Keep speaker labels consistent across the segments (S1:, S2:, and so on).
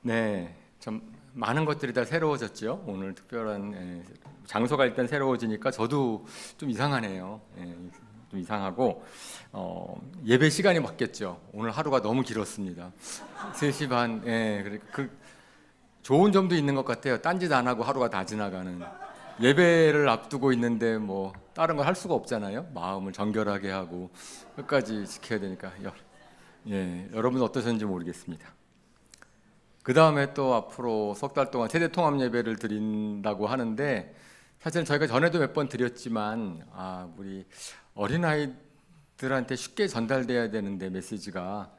S1: 네, 좀 많은 것들이 다 새로워졌죠. 오늘 특별한 장소가 일단 새로워지니까 저도 좀 이상하네요. 좀 이상하고 예배 시간이 바뀌었죠. 오늘 하루가 너무 길었습니다. 3시 반. 좋은 점도 있는 것 같아요. 딴짓 안 하고 하루가 다 지나가는. 예배를 앞두고 있는데 뭐 다른 걸 할 수가 없잖아요. 마음을 정결하게 하고 끝까지 지켜야 되니까. 여러분 어떠셨는지 모르겠습니다. 그 다음에 또 앞으로 석 달 동안 세대 통합 예배를 드린다고 하는데, 사실 저희가 전에도 몇 번 드렸지만 우리 어린아이들한테 쉽게 전달돼야 되는데 메시지가,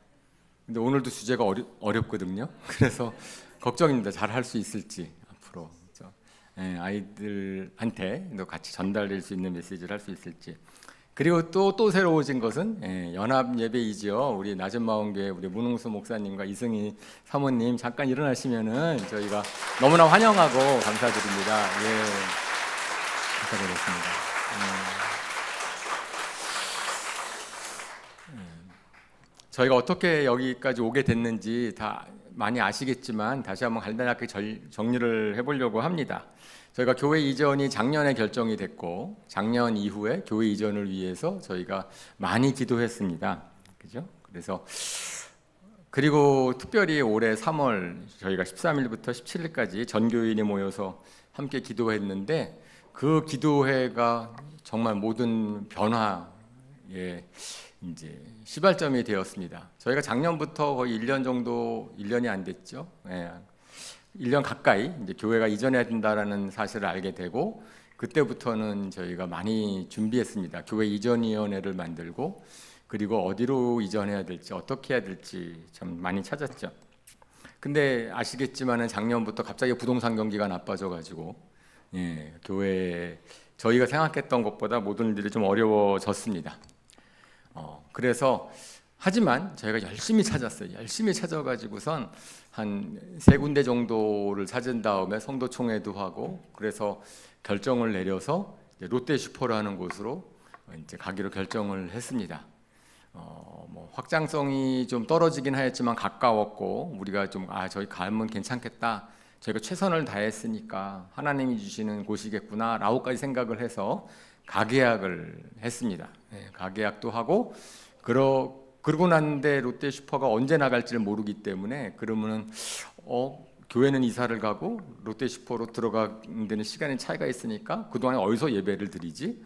S1: 근데 오늘도 주제가 어렵거든요. 그래서 걱정입니다. 잘 할 수 있을지 앞으로. 그렇죠? 아이들한테 또 같이 전달될 수 있는 메시지를 할 수 있을지. 그리고 또 새로워진 것은 연합 예배이죠. 우리 낮은 마음교회 우리 문흥수 목사님과 이승희 사모님 잠깐 일어나시면은 저희가 너무나 환영하고 감사드립니다. 감사드리겠습니다. 저희가 어떻게 여기까지 오게 됐는지 다 많이 아시겠지만 다시 한번 간단하게 정리를 해보려고 합니다. 저희가 교회 이전이 작년에 결정이 됐고, 작년 이후에 교회 이전을 위해서 저희가 많이 기도했습니다. 그죠? 그리고 특별히 올해 3월 저희가 13일부터 17일까지 전 교인이 모여서 함께 기도했는데, 그 기도회가 정말 모든 변화에 이제 시발점이 되었습니다. 저희가 작년부터 거의 1년 정도, 1년이 안 됐죠. 1년 가까이 이제 교회가 이전해야 된다라는 사실을 알게 되고, 그때부터는 저희가 많이 준비했습니다. 교회 이전위원회를 만들고, 그리고 어디로 이전해야 될지, 어떻게 해야 될지 참 많이 찾았죠. 근데 아시겠지만은 작년부터 갑자기 부동산 경기가 나빠져가지고, 교회 저희가 생각했던 것보다 모든 일들이 좀 어려워졌습니다. 그래서 하지만 저희가 열심히 찾았어요. 열심히 찾아가지고선 한 3군데 정도를 찾은 다음에 성도총회도 하고, 그래서 결정을 내려서 롯데슈퍼라는 곳으로 이제 가기로 결정을 했습니다. 뭐 확장성이 좀 떨어지긴 하였지만 가까웠고, 우리가 좀 저희 가면 괜찮겠다. 저희가 최선을 다했으니까 하나님이 주시는 곳이겠구나 라고까지 생각을 해서 가계약을 했습니다. 가계약도 하고, 그러고 났는데 롯데슈퍼가 언제 나갈지를 모르기 때문에, 그러면은 교회는 이사를 가고 롯데슈퍼로 들어가는 데는 시간의 차이가 있으니까 그동안에 어디서 예배를 드리지?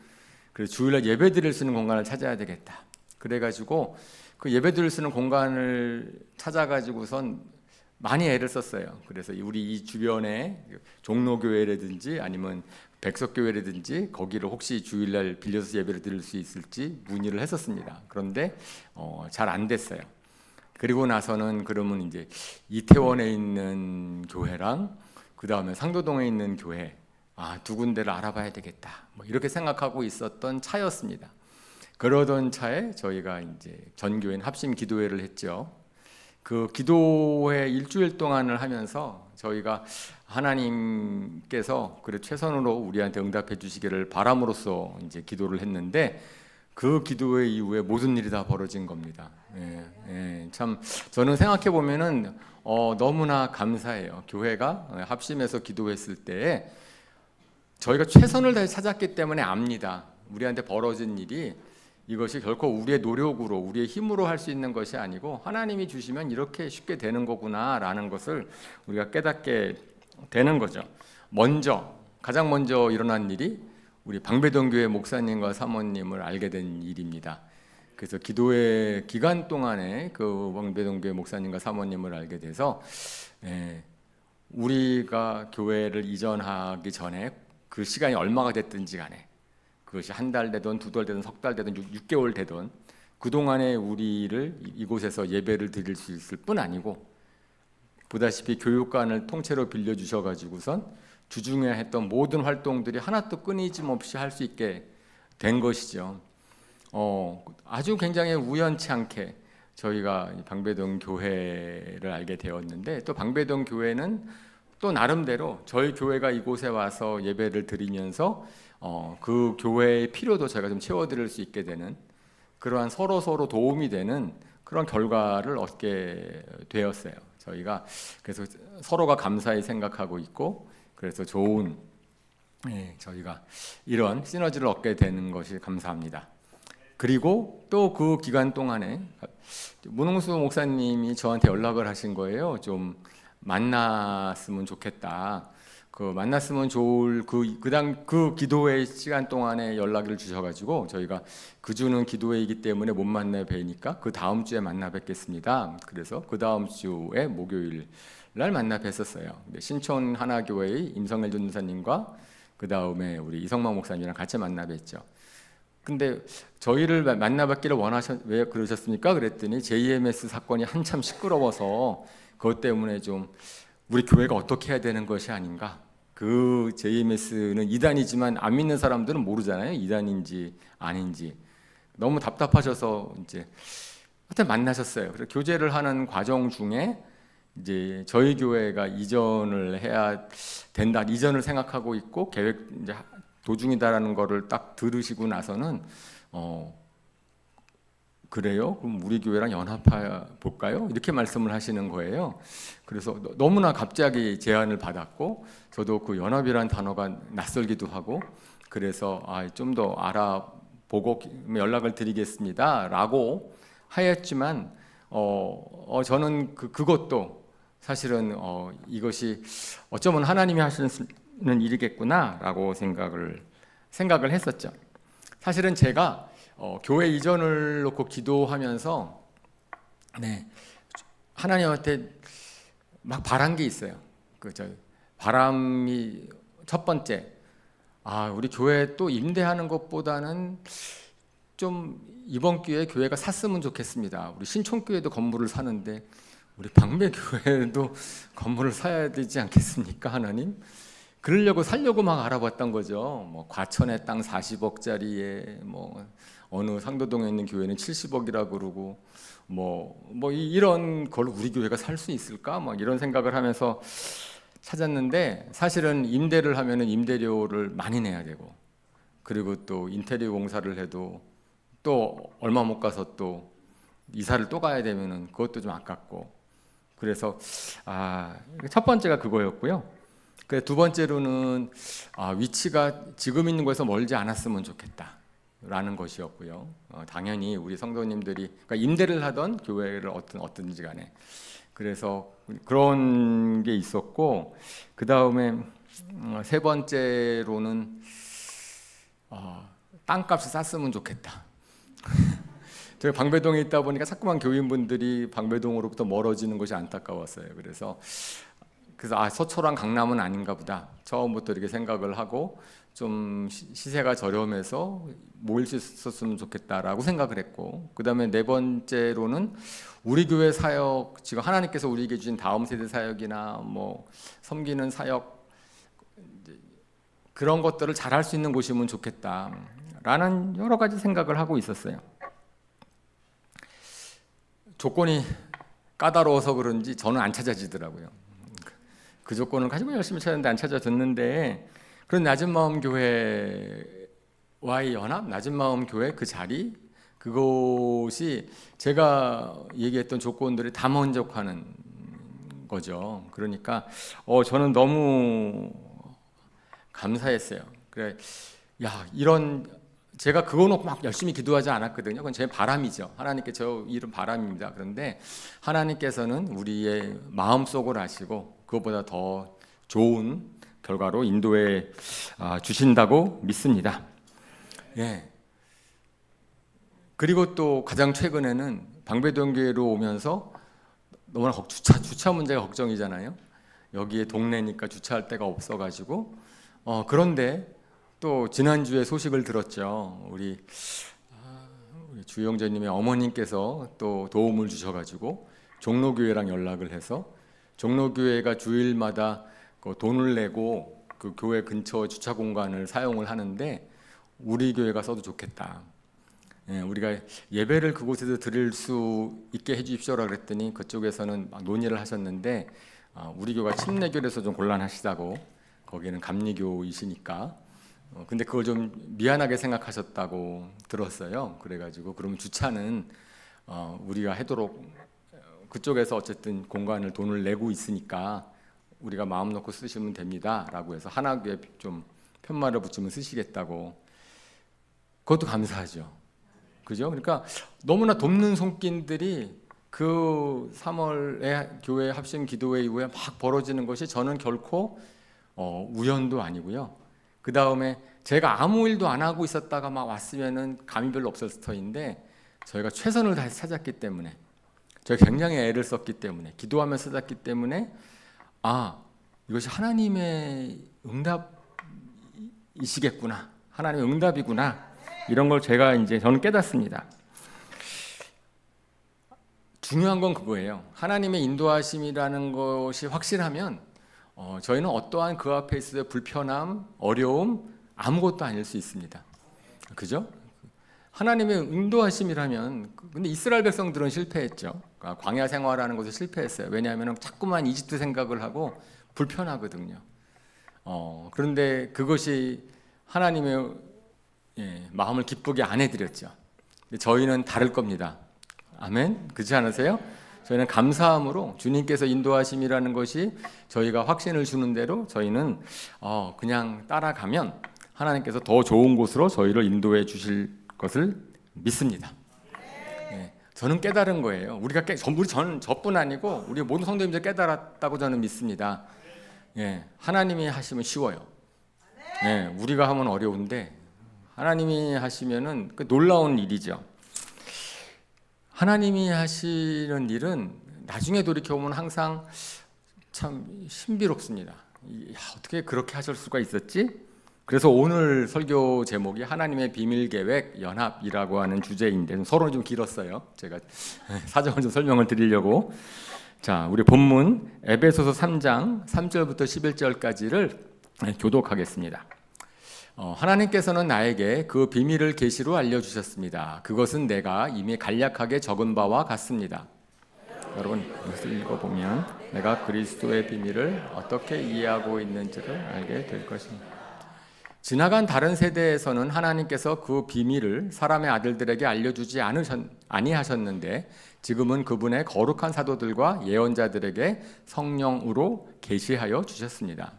S1: 그래서 주일날 예배 드릴 수 있는 공간을 찾아야 되겠다. 그래가지고 그 예배 드릴 수 있는 공간을 찾아가지고선 많이 애를 썼어요. 그래서 우리 이 주변에 종로교회라든지 아니면 백석교회라든지 거기를 혹시 주일날 빌려서 예배를 드릴 수 있을지 문의를 했었습니다. 그런데 잘 안 됐어요. 그리고 나서는 그러면 이제 이태원에 있는 교회랑 그 다음에 상도동에 있는 교회, 두 군데를 알아봐야 되겠다. 뭐 이렇게 생각하고 있었던 차였습니다. 그러던 차에 저희가 이제 전교인 합심 기도회를 했죠. 그 기도회 일주일 동안을 하면서 저희가 하나님께서 그래 최선으로 우리한테 응답해 주시기를 바람으로써 이제 기도를 했는데, 그 기도회 이후에 모든 일이 다 벌어진 겁니다. 참 저는 생각해 보면은 너무나 감사해요. 교회가 합심해서 기도했을 때 저희가 최선을 다해 찾았기 때문에 압니다. 우리한테 벌어진 일이 이것이 결코 우리의 노력으로, 우리의 힘으로 할 수 있는 것이 아니고 하나님이 주시면 이렇게 쉽게 되는 거구나라는 것을 우리가 깨닫게 되는 거죠. 가장 먼저 일어난 일이 우리 방배동 교회 목사님과 사모님을 알게 된 일입니다. 그래서 기도회 기간 동안에 그 방배동 교회 목사님과 사모님을 알게 돼서 우리가 교회를 이전하기 전에 그 시간이 얼마가 됐든지 간에, 그것이 한 달 되든 2달 되든 3달 되든 6개월 되든 그동안에 우리를 이곳에서 예배를 드릴 수 있을 뿐 아니고, 보다시피 교육관을 통째로 빌려주셔가지고선 주중에 했던 모든 활동들이 하나도 끊이지 없이 할 수 있게 된 것이죠. 아주 굉장히 우연치 않게 저희가 방배동 교회를 알게 되었는데, 또 방배동 교회는 또 나름대로 저희 교회가 이곳에 와서 예배를 드리면서 그 교회의 필요도 제가 좀 채워드릴 수 있게 되는 그러한 서로 도움이 되는 그런 결과를 얻게 되었어요. 저희가 그래서 서로가 감사히 생각하고 있고 그래서 좋은 저희가 이런 시너지를 얻게 되는 것이 감사합니다. 그리고 또 그 기간 동안에 문홍수 목사님이 저한테 연락을 하신 거예요. 좀 만났으면 좋겠다. 그 만났으면 좋을 그 기도회 시간 동안에 연락을 주셔가지고 저희가 그 주는 기도회이기 때문에 못 만나 뵈니까 그 다음 주에 만나 뵙겠습니다. 그래서 그 다음 주에 목요일 날 만나 뵀었어요. 신촌 하나교회의 임성일 전도사님과 그 다음에 우리 이성만 목사님이랑 같이 만나 뵀죠. 근데 저희를 만나뵙기를 왜 그러셨습니까? 그랬더니 JMS 사건이 한참 시끄러워서 그것 때문에 좀 우리 교회가 어떻게 해야 되는 것이 아닌가. 그 JMS는 이단이지만 안 믿는 사람들은 모르잖아요. 이단인지 아닌지. 너무 답답하셔서 이제 하여튼 만나셨어요. 그래서 교제를 하는 과정 중에 이제 저희 교회가 이전을 해야 된다. 이전을 생각하고 있고 계획 이제 도중이다라는 거를 딱 들으시고 나서는 그래요? 그럼 우리 교회랑 연합해 볼까요? 이렇게 말씀을 하시는 거예요. 그래서 너무나 갑자기 제안을 받았고 저도 그 연합이라는 단어가 낯설기도 하고 그래서 좀 더 알아보고 연락을 드리겠습니다라고 하였지만 저는 그것도 사실은 이것이 어쩌면 하나님이 하시는 일이겠구나라고 생각을 했었죠. 사실은 제가 교회 이전을 놓고 기도하면서 하나님한테 막 바란 게 있어요. 바람이 첫 번째, 우리 교회 또 임대하는 것보다는 좀 이번 기회에 교회가 샀으면 좋겠습니다. 우리 신촌교회도 건물을 사는데 우리 방배교회도 건물을 사야 되지 않겠습니까, 하나님? 그러려고 살려고 막 알아봤던 거죠. 뭐 과천에 땅 40억짜리에 뭐 어느 상도동에 있는 교회는 70억이라 그러고 이런 걸 우리 교회가 살 수 있을까? 막 이런 생각을 하면서 찾았는데 사실은 임대를 하면은 임대료를 많이 내야 되고 그리고 또 인테리어 공사를 해도 또 얼마 못 가서 또 이사를 또 가야 되면은 그것도 좀 아깝고 그래서 첫 번째가 그거였고요. 두 번째로는 위치가 지금 있는 곳에서 멀지 않았으면 좋겠다라는 것이었고요. 당연히 우리 성도님들이 그러니까 임대를 하던 교회를 어떤지 간에 그래서 그런 게 있었고 그 다음에 세 번째로는 땅값이 쌌으면 좋겠다. 제가 방배동에 있다 보니까 자꾸만 교인분들이 방배동으로부터 멀어지는 것이 안타까웠어요. 그래서 서초랑 강남은 아닌가 보다. 처음부터 이렇게 생각을 하고 좀 시세가 저렴해서 모일 수 있었으면 좋겠다라고 생각을 했고 그 다음에 네 번째로는 우리 교회 사역 지금 하나님께서 우리에게 주신 다음 세대 사역이나 뭐 섬기는 사역 그런 것들을 잘할 수 있는 곳이면 좋겠다라는 여러 가지 생각을 하고 있었어요. 조건이 까다로워서 그런지 저는 안 찾아지더라고요. 그 조건을 가지고 열심히 찾았는데 안 찾아졌는데 그런 낮은 마음 교회와의 연합, 낮은 마음 교회 그 자리 그것이 제가 얘기했던 조건들이 다 만족하는 거죠. 그러니까 저는 너무 감사했어요. 그래, 이런 제가 그거 놓고 막 열심히 기도하지 않았거든요. 그건 제 바람이죠. 하나님께 저 일은 바람입니다. 그런데 하나님께서는 우리의 마음속을 아시고 그것보다 더 좋은 결과로 인도해 주신다고 믿습니다. 그리고 또 가장 최근에는 방배동교회로 오면서 너무나 주차 문제가 걱정이잖아요. 여기에 동네니까 주차할 데가 없어가지고 그런데 또 지난주에 소식을 들었죠. 우리 주영재님의 어머님께서 또 도움을 주셔가지고 종로교회랑 연락을 해서 종로교회가 주일마다 돈을 내고 그 교회 근처 주차 공간을 사용을 하는데 우리 교회가 써도 좋겠다. 우리가 예배를 그곳에서 드릴 수 있게 해주십시오라 그랬더니 그쪽에서는 막 논의를 하셨는데 우리 교회가 침례교에서 좀 곤란하시다고 거기는 감리교이시니까 근데 그걸 좀 미안하게 생각하셨다고 들었어요. 그래가지고 그러면 주차는 우리가 하도록 그쪽에서 어쨌든 공간을 돈을 내고 있으니까 우리가 마음 놓고 쓰시면 됩니다라고 해서 하나교회 좀 편말을 붙이면 쓰시겠다고. 그것도 감사하죠. 그죠? 그러니까 너무나 돕는 손길들이 그 3월에 교회 합심 기도회 이후에 막 벌어지는 것이 저는 결코 우연도 아니고요. 그 다음에 제가 아무 일도 안 하고 있었다가 막 왔으면은 감이 별로 없었을 터인데 저희가 최선을 다해서 찾았기 때문에, 저희가 굉장히 애를 썼기 때문에, 기도하면서 찾았기 때문에 이것이 하나님의 응답이시겠구나, 하나님의 응답이구나, 이런 걸 저는 깨닫습니다. 중요한 건 그거예요. 하나님의 인도하심이라는 것이 확실하면 저희는 어떠한 그 앞에 있을 불편함, 어려움 아무것도 아닐 수 있습니다. 그죠? 하나님의 인도하심이라면, 근데 이스라엘 백성들은 실패했죠. 그러니까 광야 생활하는 것에 실패했어요. 왜냐하면 자꾸만 이집트 생각을 하고 불편하거든요. 그런데 그것이 하나님의 마음을 기쁘게 안 해드렸죠. 근데 저희는 다를 겁니다. 아멘. 그렇지 않으세요? 저희는 감사함으로 주님께서 인도하심이라는 것이 저희가 확신을 주는 대로 저희는 그냥 따라가면 하나님께서 더 좋은 곳으로 저희를 인도해 주실 것을 믿습니다. 저는 깨달은 거예요. 저는 저뿐 아니고 우리 모든 성도님들 깨달았다고 저는 믿습니다. 하나님이 하시면 쉬워요. 우리가 하면 어려운데 하나님이 하시면은 놀라운 일이죠. 하나님이 하시는 일은 나중에 돌이켜보면 항상 참 신비롭습니다. 어떻게 그렇게 하실 수가 있었지? 그래서 오늘 설교 제목이 하나님의 비밀계획 연합이라고 하는 주제인데 서론이 좀 길었어요. 제가 사정을 좀 설명을 드리려고. 자, 우리 본문 에베소서 3장 3절부터 11절까지를 교독하겠습니다. 하나님께서는 나에게 그 비밀을 계시로 알려주셨습니다. 그것은 내가 이미 간략하게 적은 바와 같습니다. 여러분 이것을 읽어보면 내가 그리스도의 비밀을 어떻게 이해하고 있는지를 알게 될 것입니다. 지나간 다른 세대에서는 하나님께서 그 비밀을 사람의 아들들에게 알려주지 아니하셨는데 지금은 그분의 거룩한 사도들과 예언자들에게 성령으로 계시하여 주셨습니다.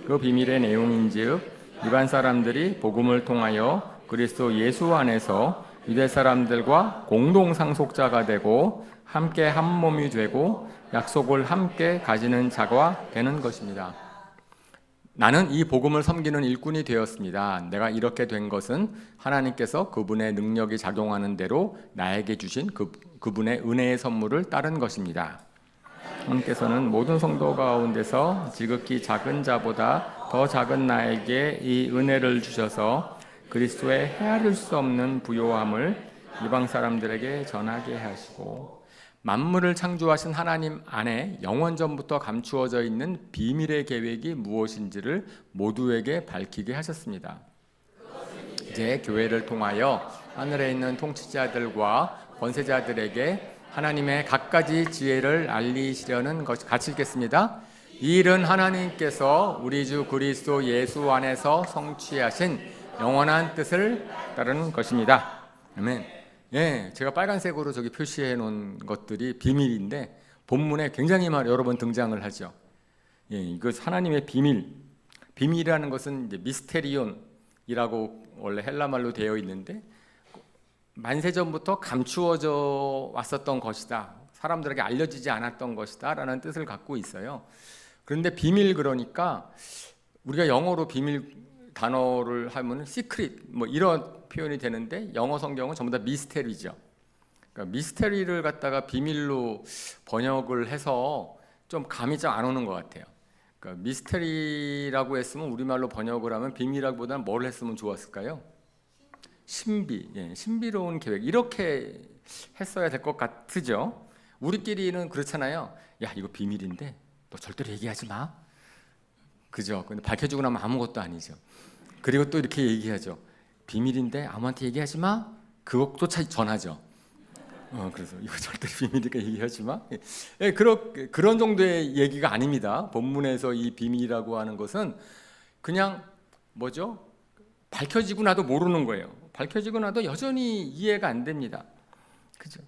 S1: 그 비밀의 내용인즉 일반 사람들이 복음을 통하여 그리스도 예수 안에서 유대 사람들과 공동 상속자가 되고 함께 한 몸이 되고 약속을 함께 가지는 자가 되는 것입니다. 나는 이 복음을 섬기는 일꾼이 되었습니다. 내가 이렇게 된 것은 하나님께서 그분의 능력이 작용하는 대로 나에게 주신 그분의 은혜의 선물을 따른 것입니다. 하나님께서는 모든 성도 가운데서 지극히 작은 자보다 더 작은 나에게 이 은혜를 주셔서 그리스도의 헤아릴 수 없는 부요함을 이방 사람들에게 전하게 하시고 만물을 창조하신 하나님 안에 영원전부터 감추어져 있는 비밀의 계획이 무엇인지를 모두에게 밝히게 하셨습니다. 이제 교회를 통하여 하늘에 있는 통치자들과 권세자들에게 하나님의 갖가지 지혜를 알리시려는 것. 같이 읽겠습니다. 이 일은 하나님께서 우리 주 그리스도 예수 안에서 성취하신 영원한 뜻을 따르는 것입니다. 아멘. 제가 빨간색으로 저기 표시해 놓은 것들이 비밀인데 본문에 굉장히 여러 번 등장을 하죠. 이거 하나님의 비밀이라는 것은 이제 미스테리온이라고 원래 헬라말로 되어 있는데 만세전부터 감추어져 왔었던 것이다, 사람들에게 알려지지 않았던 것이다 라는 뜻을 갖고 있어요. 그런데 비밀, 그러니까 우리가 영어로 비밀 단어를 하면 시크릿 이런 표현이 되는데 영어 성경은 전부 다 미스테리죠. 그러니까 미스테리를 갖다가 비밀로 번역을 해서 좀 감이 좀 안 오는 것 같아요. 그러니까 미스테리라고 했으면 우리말로 번역을 하면 비밀이라기보다는 뭘 했으면 좋았을까요? 신비로운 계획, 이렇게 했어야 될 것 같으죠. 우리끼리는 그렇잖아요. 야, 이거 비밀인데 너 절대로 얘기하지 마. 그죠? 근데 밝혀지고 나면 아무것도 아니죠. 그리고 또 이렇게 얘기하죠. 비밀인데 아무한테 얘기하지 마. 그것조차 전하죠. 그래서 이거 절대로 비밀이니까 얘기하지 마. 그런 정도의 얘기가 아닙니다. 본문에서 이 비밀이라고 하는 것은 그냥 뭐죠? 밝혀지고 나도 모르는 거예요. 밝혀지고 나도 여전히 이해가 안 됩니다. 그죠?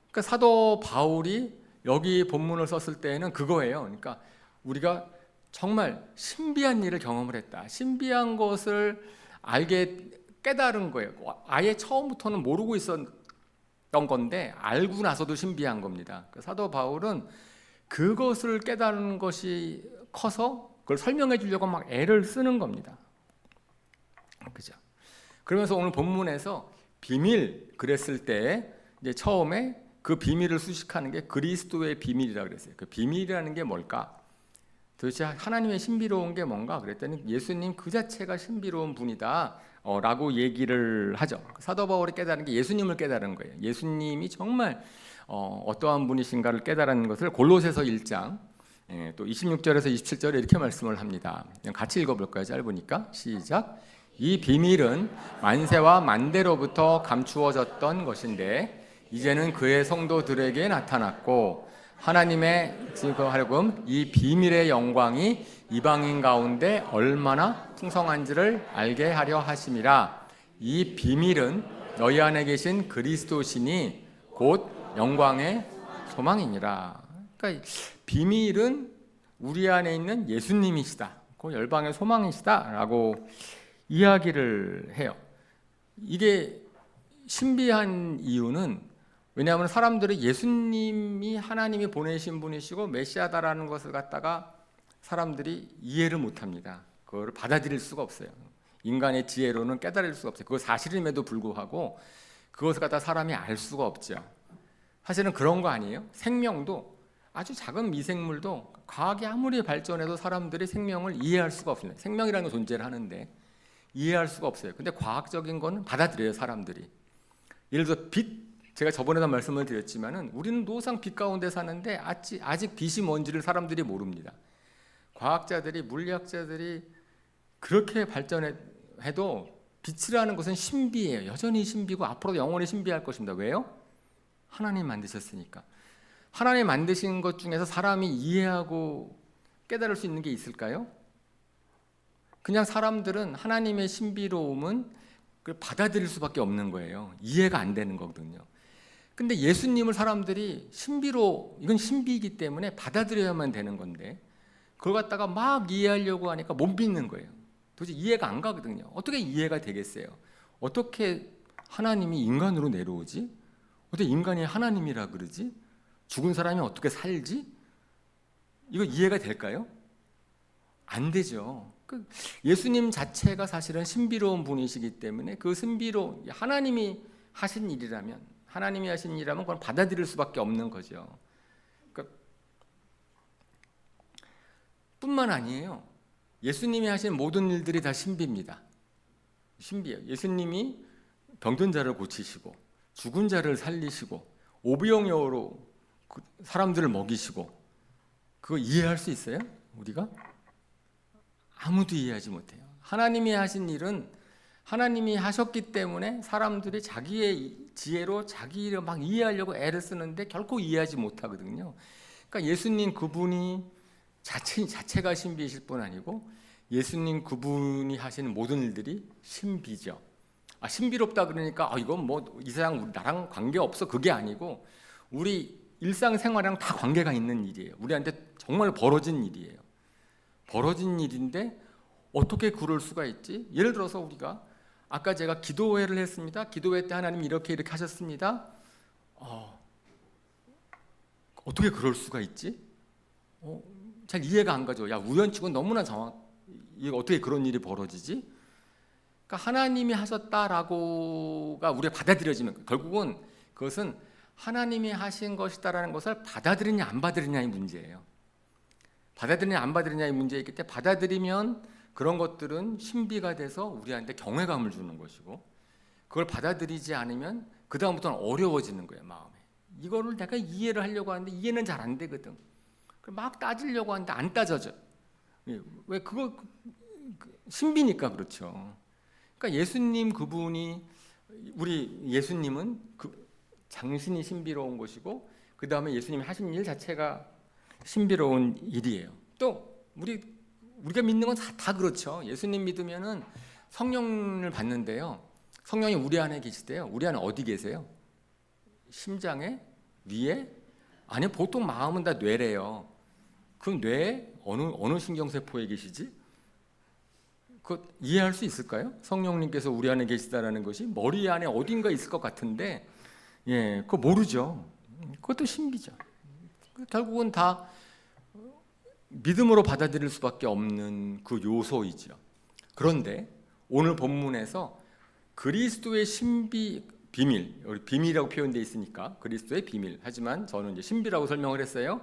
S1: 그러니까 사도 바울이 여기 본문을 썼을 때에는 그거예요. 그러니까 우리가 정말 신비한 일을 경험을 했다. 신비한 것을 알게 깨달은 거예요. 아예 처음부터는 모르고 있었던 건데 알고 나서도 신비한 겁니다. 사도 바울은 그것을 깨달은 것이 커서 그걸 설명해 주려고 막 애를 쓰는 겁니다. 그죠? 그러면서 오늘 본문에서 비밀 그랬을 때 이제 처음에 그 비밀을 수식하는 게 그리스도의 비밀이라 그랬어요. 그 비밀이라는 게 뭘까? 도대체 하나님의 신비로운 게 뭔가 그랬더니 예수님 그 자체가 신비로운 분이다 라고 얘기를 하죠. 사도 바울이 깨달은 게 예수님을 깨달은 거예요. 예수님이 정말 어떠한 분이신가를 깨달은 것을 골로새서 1장 또 26절에서 27절에 이렇게 말씀을 합니다. 같이 읽어볼까요? 짧으니까 시작. 이 비밀은 만세와 만대로부터 감추어졌던 것인데 이제는 그의 성도들에게 나타났고 하나님의 지금 하여금 이 비밀의 영광이 이방인 가운데 얼마나 풍성한지를 알게 하려 하심이라. 이 비밀은 너희 안에 계신 그리스도시니 곧 영광의 소망이니라. 그러니까 비밀은 우리 안에 있는 예수님이시다. 그 열방의 소망이시다라고 이야기를 해요. 이게 신비한 이유는 왜냐하면 사람들이 예수님이 하나님이 보내신 분이시고 메시아다라는 것을 갖다가 사람들이 이해를 못합니다. 그걸 받아들일 수가 없어요. 인간의 지혜로는 깨달을 수가 없어요. 그거 사실임에도 불구하고 그것을 갖다 사람이 알 수가 없죠. 사실은 그런 거 아니에요? 생명도 아주 작은 미생물도 과학이 아무리 발전해도 사람들이 생명을 이해할 수가 없습니다. 생명이라는 존재를 하는데 이해할 수가 없어요. 근데 과학적인 거는 받아들여요, 사람들이. 예를 들어 빛, 제가 저번에도 말씀을 드렸지만은 우리는 노상 빛 가운데 사는데 아직 빛이 뭔지를 사람들이 모릅니다. 과학자들이, 물리학자들이 그렇게 발전해도 빛이라는 것은 신비예요. 여전히 신비고 앞으로도 영원히 신비할 것입니다. 왜요? 하나님 만드셨으니까. 하나님 만드신 것 중에서 사람이 이해하고 깨달을 수 있는 게 있을까요? 그냥 사람들은 하나님의 신비로움은 받아들일 수밖에 없는 거예요. 이해가 안 되는 거거든요. 근데 예수님을 사람들이 이건 신비이기 때문에 받아들여야만 되는 건데 그걸 갖다가 막 이해하려고 하니까 못 믿는 거예요. 도대체 이해가 안 가거든요. 어떻게 이해가 되겠어요? 어떻게 하나님이 인간으로 내려오지? 어떻게 인간이 하나님이라 그러지? 죽은 사람이 어떻게 살지? 이거 이해가 될까요? 안 되죠. 예수님 자체가 사실은 신비로운 분이시기 때문에 그 하나님이 하신 일이라면 그건 받아들일 수밖에 없는 거죠. 그러니까 뿐만 아니에요. 예수님이 하신 모든 일들이 다 신비입니다. 신비해요. 예수님이 병든 자를 고치시고 죽은 자를 살리시고 오병이어로 사람들을 먹이시고 그거 이해할 수 있어요? 우리가? 아무도 이해하지 못해요. 하나님이 하신 일은 하나님이 하셨기 때문에 사람들이 자기의 지혜로 자기를 막 이해하려고 애를 쓰는데 결코 이해하지 못하거든요. 그러니까 예수님 그분이 자체가 신비이실 뿐 아니고 예수님 그분이 하시는 모든 일들이 신비죠. 신비롭다 그러니까 이건 뭐 이 세상 나랑 관계없어 그게 아니고 우리 일상생활이랑 다 관계가 있는 일이에요. 우리한테 정말 벌어진 일이에요. 벌어진 일인데 어떻게 그럴 수가 있지? 예를 들어서 우리가 아까 제가 기도회를 했습니다. 기도회 때 하나님 이렇게 하셨습니다. 어떻게 그럴 수가 있지? 잘 이해가 안 가죠. 우연치고 너무나 이게 어떻게 그런 일이 벌어지지? 그러니까 하나님이 하셨다라고가 우리가 받아들여지면 결국은 그것은 하나님이 하신 것이다라는 것을 받아들이냐 안 받아들이냐의 문제예요. 받아들이냐 안 받아들이냐의 문제이기 때문에 받아들이면 그런 것들은 신비가 돼서 우리한테 경외감을 주는 것이고 그걸 받아들이지 않으면 그 다음부터는 어려워지는 거예요. 마음에. 이거를 내가 이해를 하려고 하는데 이해는 잘 안 되거든. 막 따지려고 하는데 안 따져져. 왜 그거 신비니까 그렇죠. 그러니까 예수님 그분이 우리 예수님은 장신이 신비로운 것이고 그 다음에 예수님이 하신 일 자체가 신비로운 일이에요. 또 우리가 믿는 건 다 그렇죠. 예수님 믿으면은 성령을 받는데요. 성령이 우리 안에 계시대요. 우리 안에 어디 계세요? 심장에, 위에, 아니 보통 마음은 다 뇌래요. 그 뇌에 어느 신경세포에 계시지? 그 이해할 수 있을까요? 성령님께서 우리 안에 계시다라는 것이 머리 안에 어딘가 있을 것 같은데, 그거 모르죠. 그것도 신비죠. 결국은 다 믿음으로 받아들일 수밖에 없는 그 요소이죠. 그런데 오늘 본문에서 그리스도의 신비 비밀, 여기 비밀이라고 표현되어 있으니까 그리스도의 비밀. 하지만 저는 이제 신비라고 설명을 했어요.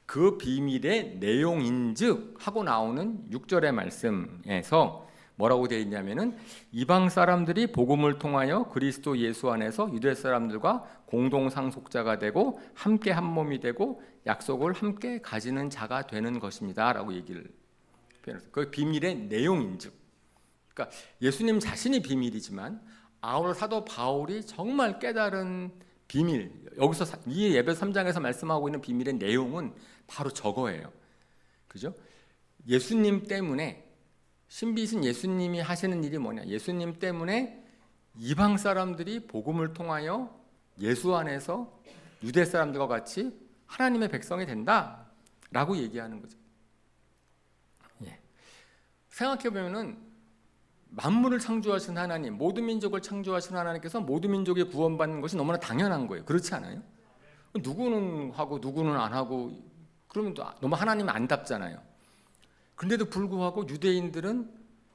S1: 그 비밀의 내용인즉 하고 나오는 6절의 말씀에서 뭐라고 되어 있냐면은 이방 사람들이 복음을 통하여 그리스도 예수 안에서 유대 사람들과 공동 상속자가 되고 함께 한 몸이 되고 약속을 함께 가지는 자가 되는 것입니다라고 얘기를 표현했어요. 그 비밀의 내용인즉. 그러니까 예수님 자신이 비밀이지만 아울 사도 바울이 정말 깨달은 비밀, 여기서 이 에베소 3장에서 말씀하고 있는 비밀의 내용은 바로 저거예요. 그죠? 예수님 때문에, 신비신 예수님이 하시는 일이 뭐냐? 예수님 때문에 이방 사람들이 복음을 통하여 예수 안에서 유대 사람들과 같이 하나님의 백성이 된다라고 얘기하는 거죠. 생각해 보면은 만물을 창조하신 하나님, 모든 민족을 창조하신 하나님께서 모든 민족이 구원받는 것이 너무나 당연한 거예요. 그렇지 않아요? 누구는 하고 누구는 안 하고 그러면 또 너무 하나님 안답잖아요. 그런데도 불구하고 유대인들은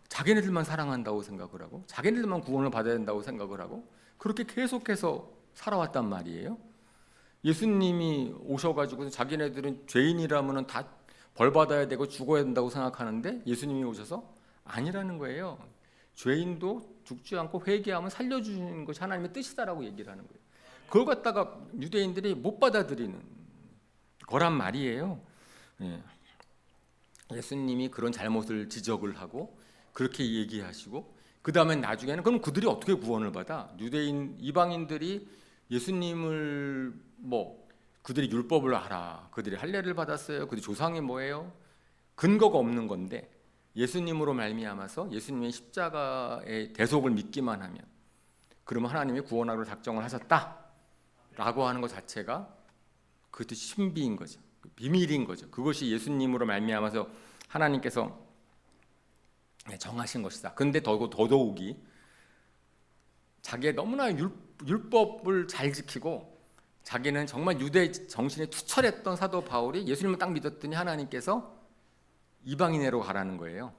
S1: 자기네들만 사랑한다고 생각을 하고 자기네들만 구원을 받아야 된다고 생각을 하고 그렇게 계속해서 살아왔단 말이에요. 예수님이 오셔가지고 자기네들은 죄인이라면 다 벌 받아야 되고 죽어야 된다고 생각하는데 예수님이 오셔서 아니라는 거예요. 죄인도 죽지 않고 회개하면 살려주는 것이 하나님의 뜻이다라고 얘기를 하는 거예요. 그걸 갖다가 유대인들이 못 받아들이는 거란 말이에요. 예수님이 그런 잘못을 지적을 하고 그렇게 얘기하시고 그 다음에 나중에는 그럼 그들이 어떻게 구원을 받아? 유대인 이방인들이 예수님을 그들이 율법을 알아, 그들이 할례를 받았어요, 그들이 조상이 뭐예요? 근거가 없는 건데 예수님으로 말미암아서 예수님의 십자가의 대속을 믿기만 하면 그러면 하나님이 구원하기로 작정을 하셨다라고 하는 것 자체가 그것도 신비인 거죠. 비밀인 거죠. 그것이 예수님으로 말미암아서 하나님께서 정하신 것이다. 근데 더더욱이 자기의 너무나 율법을 잘 지키고 자기는 정말 유대 정신에 투철했던 사도 바울이 예수님을 딱 믿었더니 하나님께서 이방인으로 가라는 거예요.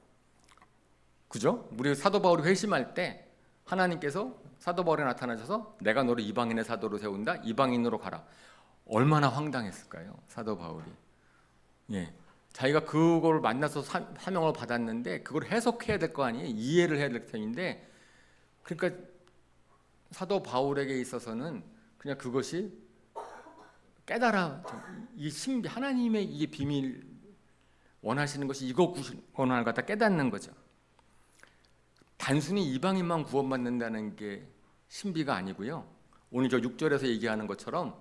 S1: 그죠? 우리 사도 바울이 회심할 때 하나님께서 사도 바울에 나타나셔서 내가 너를 이방인의 사도로 세운다. 이방인으로 가라. 얼마나 황당했을까요? 사도 바울이. 자기가 그걸 만나서 사명을 받았는데 그걸 해석해야 될 거 아니에요. 이해를 해야 될 텐데 그러니까 사도 바울에게 있어서는 그냥 그것이 이 신비 하나님의 이게 비밀 원하시는 것이 이거 구원을 갖다 깨닫는 거죠. 단순히 이방인만 구원받는다는 게 신비가 아니고요. 오늘 저 6절에서 얘기하는 것처럼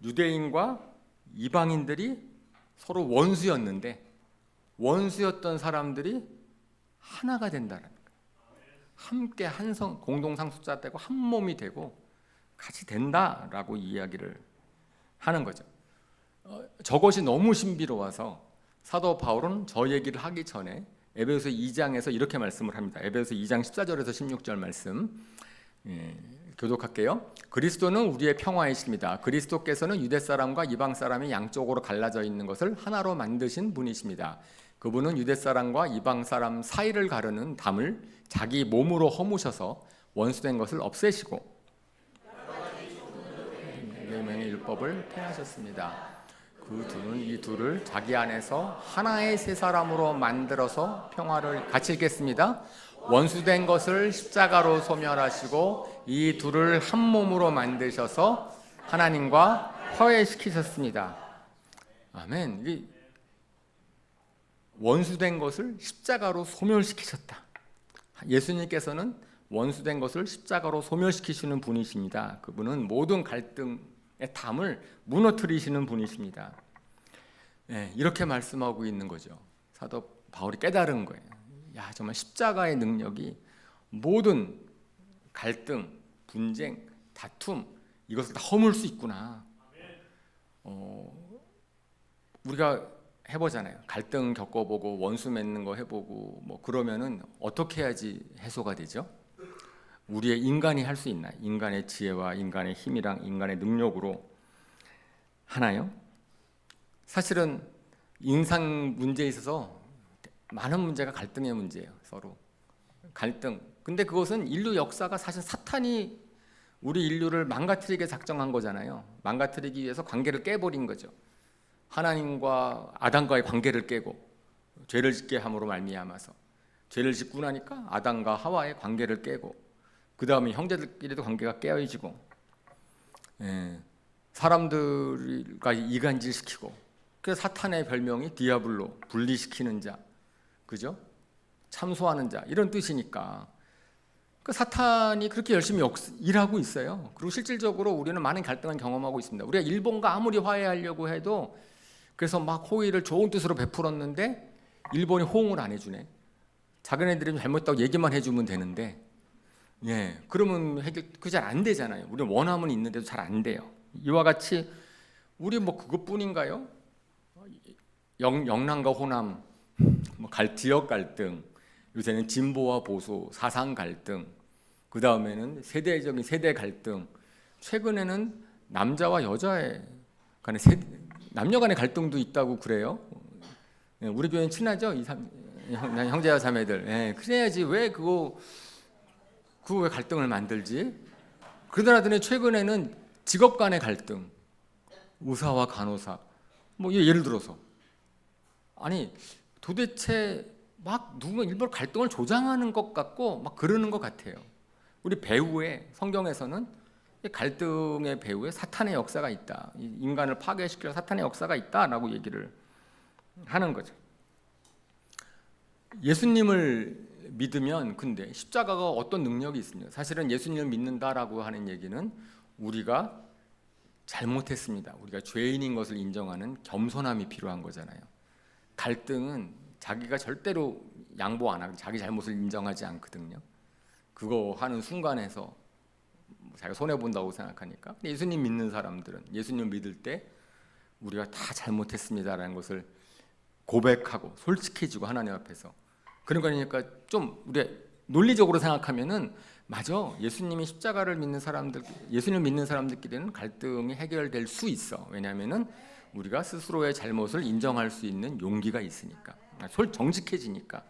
S1: 유대인과 이방인들이 서로 원수였는데 원수였던 사람들이 하나가 된다는 거예요. 함께 공동 상속자 되고 한 몸이 되고 같이 된다라고 이야기를 하는 거죠. 저것이 너무 신비로워서 사도 바울은 저 얘기를 하기 전에 에베소 2장에서 이렇게 말씀을 합니다. 에베소 2장 14절에서 16절 말씀 교독할게요. 그리스도는 우리의 평화이십니다. 그리스도께서는 유대 사람과 이방 사람이 양쪽으로 갈라져 있는 것을 하나로 만드신 분이십니다. 그분은 유대 사람과 이방 사람 사이를 가르는 담을 자기 몸으로 허무셔서 원수된 것을 없애시고 계명의 율법을 폐하셨습니다. 이 둘을 자기 안에서 하나의 세 사람으로 만들어서 평화를 같이 읽겠습니다. 원수된 것을 십자가로 소멸하시고 이 둘을 한 몸으로 만드셔서 하나님과 화해시키셨습니다. 아멘. 원수된 것을 십자가로 소멸시키셨다. 예수님께서는 원수된 것을 십자가로 소멸시키시는 분이십니다. 그분은 모든 갈등의 담을 무너뜨리시는 분이십니다. 이렇게 말씀하고 있는 거죠. 사도 바울이 깨달은 거예요. 정말 십자가의 능력이 모든 갈등, 분쟁, 다툼 이것을 다 허물 수 있구나. 우리가 해보잖아요. 갈등 겪어보고 원수 맺는 거 해보고 뭐 그러면은 어떻게 해야지 해소가 되죠? 우리의 인간이 할 수 있나요? 인간의 지혜와 인간의 힘이랑 인간의 능력으로 하나요? 사실은 인상 문제에 있어서 많은 문제가 갈등의 문제예요. 서로 갈등. 근데 그것은 인류 역사가 사실 사탄이 우리 인류를 망가뜨리게 작정한 거잖아요. 망가뜨리기 위해서 관계를 깨버린 거죠. 하나님과 아담과의 관계를 깨고 죄를 짓게 함으로 말미암아서 죄를 짓고 나니까 아담과 하와의 관계를 깨고 그 다음에 형제들끼리도 관계가 깨어지고 사람들과 이간질시키고 그래서 사탄의 별명이 디아블로, 분리시키는 자, 그죠? 참소하는 자 이런 뜻이니까 그 사탄이 그렇게 열심히 일하고 있어요. 그리고 실질적으로 우리는 많은 갈등을 경험하고 있습니다. 우리가 일본과 아무리 화해하려고 해도 그래서 막 호의를 좋은 뜻으로 베풀었는데 일본이 호응을 안 해주네. 자기네들이 잘못했다고 얘기만 해주면 되는데 그러면 그게 잘 안 되잖아요. 우리는 원함은 있는데도 잘 안 돼요. 이와 같이 우리 뭐 그것뿐인가요? 영남과 호남, 지역 갈등, 요새는 진보와 보수, 사상 갈등, 그 다음에는 세대적인 세대 갈등, 최근에는 남자와 여자의 간의 남녀 간의 갈등도 있다고 그래요. 우리 교회는 친하죠? 형제와 자매들. 그래야지 왜 그거 왜 갈등을 만들지? 그러더니 최근에는 직업 간의 갈등, 의사와 간호사, 뭐 예를 들어서 아니 도대체 막 누군가 일부러 갈등을 조장하는 것 같고 막 그러는 것 같아요. 우리 배후에 성경에서는 갈등의 배후에 사탄의 역사가 있다. 인간을 파괴시키는 사탄의 역사가 있다라고 얘기를 하는 거죠. 예수님을 믿으면 근데 십자가가 어떤 능력이 있습니까? 사실은 예수님을 믿는다라고 하는 얘기는 우리가 잘못했습니다. 우리가 죄인인 것을 인정하는 겸손함이 필요한 거잖아요. 갈등은 자기가 절대로 양보 안 하고 자기 잘못을 인정하지 않거든요. 그거 하는 순간에서 자기가 손해본다고 생각하니까. 근데 예수님 믿는 사람들은 예수님 믿을 때 우리가 다 잘못했습니다라는 것을 고백하고 솔직해지고 하나님 앞에서 그런 거니까 좀 우리 논리적으로 생각하면은 맞아. 예수님이 십자가를 믿는 사람들, 예수님을 믿는 사람들끼리는 갈등이 해결될 수 있어. 왜냐하면은 우리가 스스로의 잘못을 인정할 수 있는 용기가 있으니까, 정직해지니까.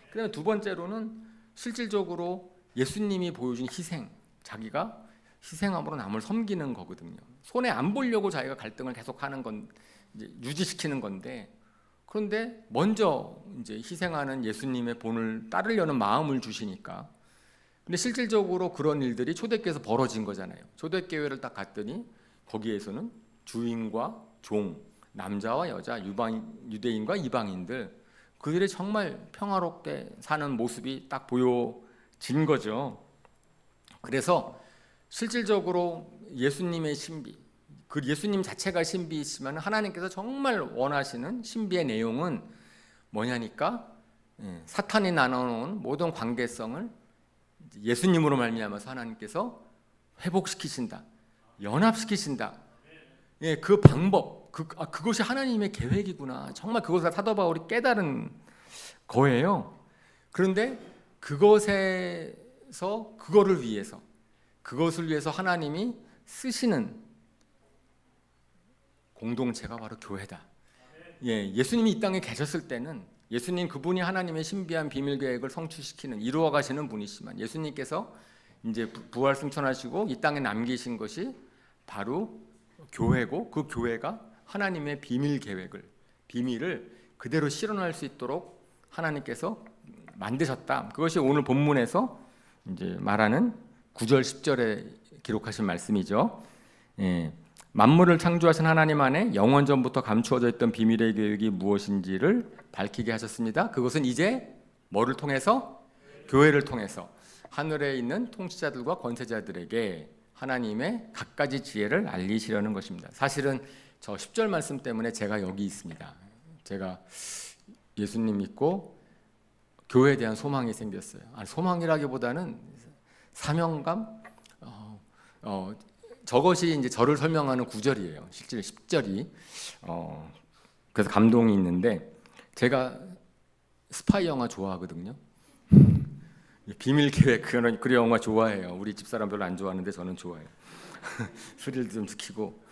S1: 그다음에 두 번째로는 실질적으로 예수님이 보여준 희생, 자기가 희생함으로 남을 섬기는 거거든요. 손해 안 보려고 자기가 갈등을 계속하는 건 이제 유지시키는 건데, 그런데 먼저 이제 희생하는 예수님의 본을 따르려는 마음을 주시니까. 근데 실질적으로 그런 일들이 초대교회에서 벌어진 거잖아요. 초대교회를 딱 갔더니 거기에서는 주인과 종, 남자와 여자, 유대인과 이방인들 그들이 정말 평화롭게 사는 모습이 딱 보여진 거죠. 그래서 실질적으로 예수님의 신비, 그 예수님 자체가 신비이지만 하나님께서 정말 원하시는 신비의 내용은 뭐냐니까 사탄이 나눠놓은 모든 관계성을 예수님으로 말미암아서 하나님께서 회복시키신다, 연합시키신다. 그 방법, 그것이 하나님의 계획이구나. 정말 그것을 사도 바울이 깨달은 거예요. 그런데 그것을 위해서 하나님이 쓰시는 공동체가 바로 교회다. 예수님이 이 땅에 계셨을 때는 예수님 그분이 하나님의 신비한 비밀 계획을 성취시키는 이루어 가시는 분이시지만 예수님께서 이제 부활 승천하시고 이 땅에 남기신 것이 바로 교회고 그 교회가 하나님의 비밀을 그대로 실현할 수 있도록 하나님께서 만드셨다. 그것이 오늘 본문에서 이제 말하는 9절 10절에 기록하신 말씀이죠. 만물을 창조하신 하나님 안에 영원 전부터 감추어져 있던 비밀의 계획이 무엇인지를 밝히게 하셨습니다. 그것은 이제 뭐를 통해서? 교회를 통해서 하늘에 있는 통치자들과 권세자들에게 하나님의 갖가지 지혜를 알리시려는 것입니다. 사실은 저 10절 말씀 때문에 제가 여기 있습니다. 제가 예수님 믿고 교회에 대한 소망이 생겼어요. 소망이라기보다는 사명감, 저것이 이제 저를 설명하는 구절이에요. 실제 10절이. 그래서 감동이 있는데, 제가 스파이 영화 좋아하거든요. 비밀 계획 그런 영화 좋아해요. 우리 집사람 별로 안 좋아하는데 저는 좋아해요. 스릴도 좀 지키고.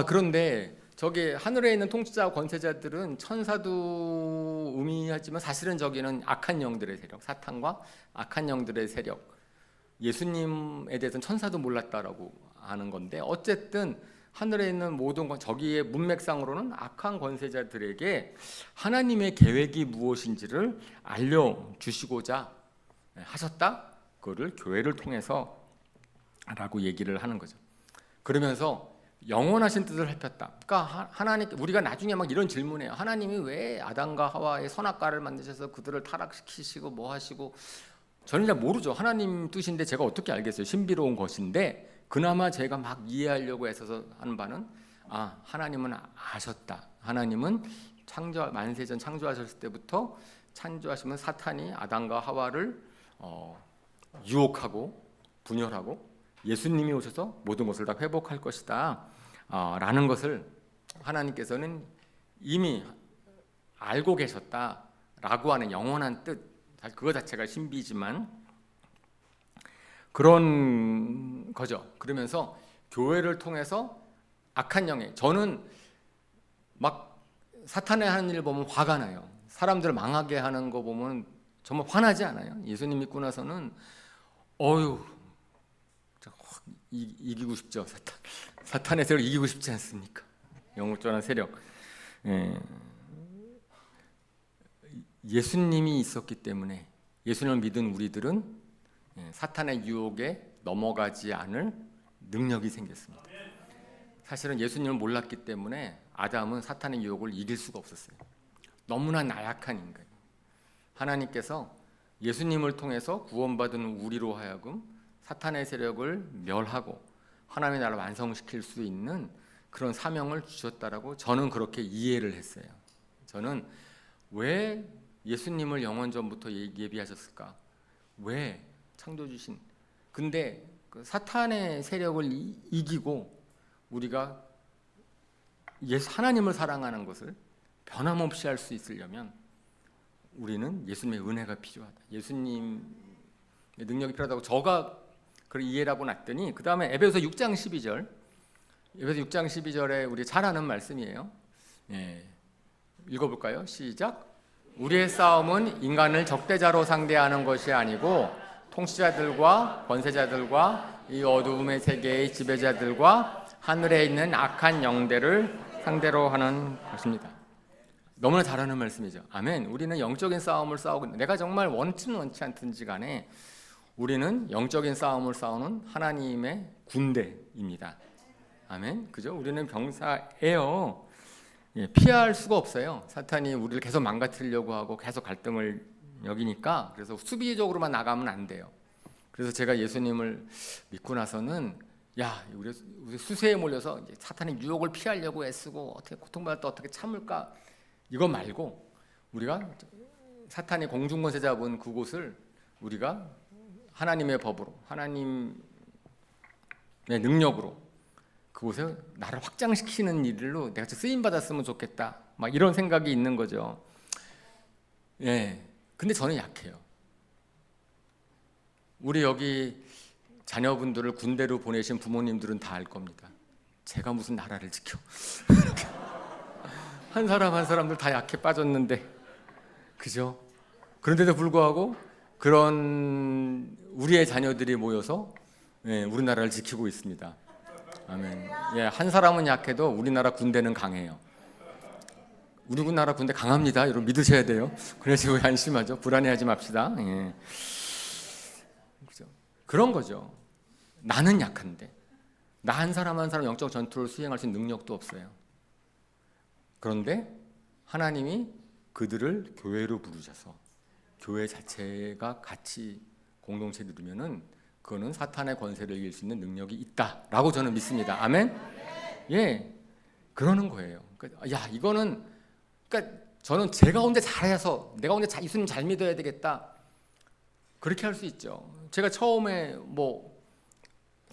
S1: 그런데 저기 하늘에 있는 통치자 권세자들은 천사도 의미하지만 사실은 저기는 악한 영들의 세력, 사탄과 악한 영들의 세력. 예수님에 대해서는 천사도 몰랐다라고 하는 건데, 어쨌든 하늘에 있는 모든 저기의 문맥상으로는 악한 권세자들에게 하나님의 계획이 무엇인지를 알려주시고자 하셨다. 그거를 교회를 통해서 라고 얘기를 하는 거죠. 그러면서 영원하신 뜻을 살폈다. 그러니까 하나님, 우리가 나중에 막 이런 질문해요. 하나님이 왜 아담과 하와의 선악과를 만드셔서 그들을 타락시키시고 뭐 하시고, 저는 잘 모르죠. 하나님 뜻인데 제가 어떻게 알겠어요. 신비로운 것인데, 그나마 제가 막 이해하려고 애써서 하는 바는, 하나님은 아셨다. 하나님은 만세전 창조하셨을 때부터 창조하시면 사탄이 아담과 하와를 유혹하고 분열하고 예수님이 오셔서 모든 것을 다 회복할 것이다 라는 것을 하나님께서는 이미 알고 계셨다라고 하는 영원한 뜻, 그거 자체가 신비지만 그런 거죠. 그러면서 교회를 통해서 악한 영에, 저는 막 사탄의 하는 일 보면 화가 나요. 사람들을 망하게 하는 거 보면 정말 화나지 않아요? 예수님 믿고 나서는 확 이기고 싶죠. 사탄의 세력을 이기고 싶지 않습니까? 영적인 세력. 예수님이 있었기 때문에, 예수님을 믿은 우리들은 사탄의 유혹에 넘어가지 않을 능력이 생겼습니다. 사실은 예수님을 몰랐기 때문에 아담은 사탄의 유혹을 이길 수가 없었어요. 너무나 나약한 인간. 하나님께서 예수님을 통해서 구원받은 우리로 하여금 사탄의 세력을 멸하고 하나님의 나라를 완성시킬 수 있는 그런 사명을 주셨다라고 저는 그렇게 이해를 했어요. 저는 왜 예수님을 영원 전부터 예비하셨을까? 왜 창조주신? 근데 그 사탄의 세력을 이기고 우리가 하나님을 사랑하는 것을 변함없이 할 수 있으려면 우리는 예수님의 은혜가 필요하다. 예수님의 능력이 필요하다고 저가 그걸 이해를 하고 났더니, 그 다음에 에베소 6장 12절, 에베소 6장 12절에 우리 잘 아는 말씀이에요. 읽어볼까요? 시작. 우리의 싸움은 인간을 적대자로 상대하는 것이 아니고 통치자들과 권세자들과 이 어두움의 세계의 지배자들과 하늘에 있는 악한 영들을 상대로 하는 것입니다. 너무나 잘하는 말씀이죠. 아멘. 우리는 영적인 싸움을 싸우고, 내가 정말 원치는 원치 않든지 간에 우리는 영적인 싸움을 싸우는 하나님의 군대입니다. 아멘. 그죠? 우리는 병사예요. 피할 수가 없어요. 사탄이 우리를 계속 망가뜨리려고 하고 계속 갈등을 여기니까, 그래서 수비적으로만 나가면 안 돼요. 그래서 제가 예수님을 믿고 나서는 우리 수세에 몰려서 이제 사탄의 유혹을 피하려고 애쓰고 어떻게 고통받을 때 어떻게 참을까, 이거 말고 우리가 사탄이 공중권세 잡은 그곳을 우리가 하나님의 법으로, 하나님의 능력으로 그곳에 나를 확장시키는 일로 내가 쓰임 받았으면 좋겠다, 막 이런 생각이 있는 거죠. 근데 저는 약해요. 우리 여기 자녀분들을 군대로 보내신 부모님들은 다 알 겁니다. 제가 무슨 나라를 지켜. 한 사람 한 사람들 다 약해 빠졌는데, 그죠? 그런데도 불구하고 그런 우리의 자녀들이 모여서 우리나라를 지키고 있습니다. 아멘. 한 사람은 약해도 우리나라 군대는 강해요. 우리나라 군대 강합니다. 여러분 믿으셔야 돼요. 그래서 우리 안심하죠. 불안해하지 맙시다. 그죠? 그런 거죠. 나는 약한데, 나 한 사람 한 사람 영적 전투를 수행할 수 있는 능력도 없어요. 그런데 하나님이 그들을 교회로 부르셔서 교회 자체가 같이 공동체를 이루면은 그거는 사탄의 권세를 이길 수 있는 능력이 있다라고 저는 믿습니다. 아멘. 그러는 거예요. 이거는, 그러니까 저는 제가 혼자 잘해서 내가 혼자 예수님 잘 믿어야 되겠다, 그렇게 할 수 있죠. 제가 처음에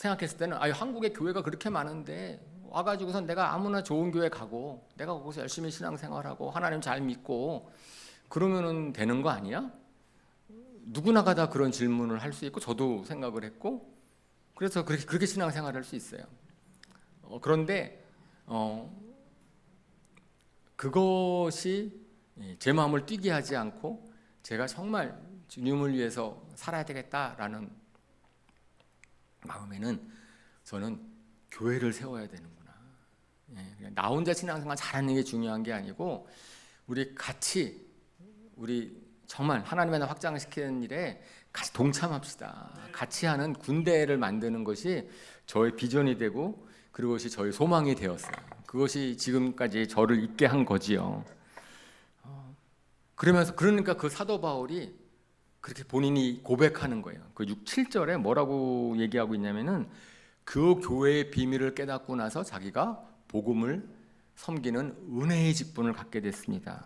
S1: 생각했을 때는 한국에 교회가 그렇게 많은데 와가지고선 내가 아무나 좋은 교회 가고 내가 거기서 열심히 신앙생활하고 하나님 잘 믿고 그러면은 되는 거 아니야? 누구나가 다 그런 질문을 할 수 있고 저도 생각을 했고 그래서 그렇게 신앙생활을 할 수 있어요. 그런데 그것이 제 마음을 뛰게 하지 않고 제가 정말 주님을 위해서 살아야 되겠다라는 마음에는 저는 교회를 세워야 되는구나. 나 혼자 신앙생활 잘하는 게 중요한 게 아니고 우리 같이 정말 하나님의 나라 확장시키는 일에 같이 동참합시다. 같이 하는 군대를 만드는 것이 저의 비전이 되고 그것이 저의 소망이 되었어요. 그것이 지금까지 저를 있게 한 거지요. 그러니까 그 사도 바울이 그렇게 본인이 고백하는 거예요. 그 6, 7절에 뭐라고 얘기하고 있냐면은 그 교회의 비밀을 깨닫고 나서 자기가 복음을 섬기는 은혜의 직분을 갖게 됐습니다.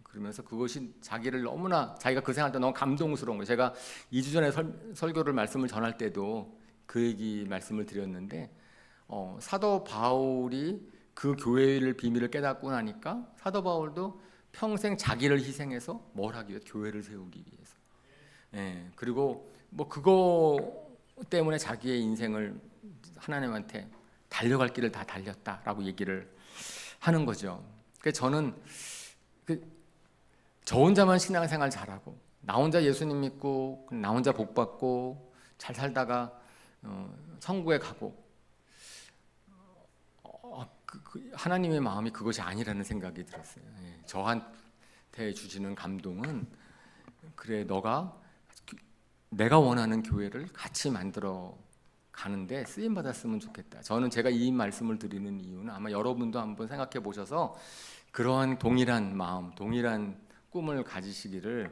S1: 그러면서 그것이 자기가 그 생활 때 너무 감동스러운 거예요. 제가 2주 전에 설교를 말씀을 전할 때도 그 얘기 말씀을 드렸는데 사도 바울이 그 교회를 비밀을 깨닫고 나니까 사도 바울도 평생 자기를 희생해서 뭘 하기 위해 교회를 세우기 위해서 그리고 뭐 그거 때문에 자기의 인생을 하나님한테 달려갈 길을 다 달렸다라고 얘기를 하는 거죠. 그래서 저는 저 혼자만 신앙생활 잘하고 나 혼자 예수님 믿고 나 혼자 복 받고 잘 살다가 천국에 가고 하나님의 마음이 그것이 아니라는 생각이 들었어요. 저한테 주시는 감동은 그래 내가 원하는 교회를 같이 만들어 가는데 쓰임 받았으면 좋겠다. 저는 제가 이 말씀을 드리는 이유는 아마 여러분도 한번 생각해 보셔서 그러한 동일한 마음, 동일한 꿈을 가지시기를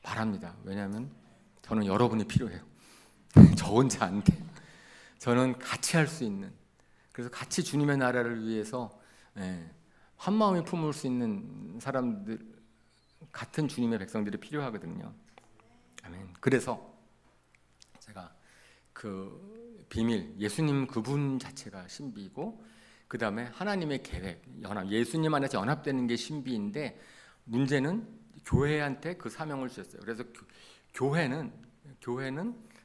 S1: 바랍니다. 왜냐하면 저는 여러분이 필요해요. 저 혼자 안 돼요. 저는 같이 할 수 있는, 그래서 같이 주님의 나라를 위해서 한 마음이 품을 수 있는 사람들, 같은 주님의 백성들이 필요하거든요. 아멘. 그래서 제가 그 비밀, 예수님 그분 자체가 신비이고 그 다음에 하나님의 계획, 연합, 예수님 안에서 연합되는 게 신비인데 문제는 교회한테 그 사명을 주셨어요. 그래서 교회는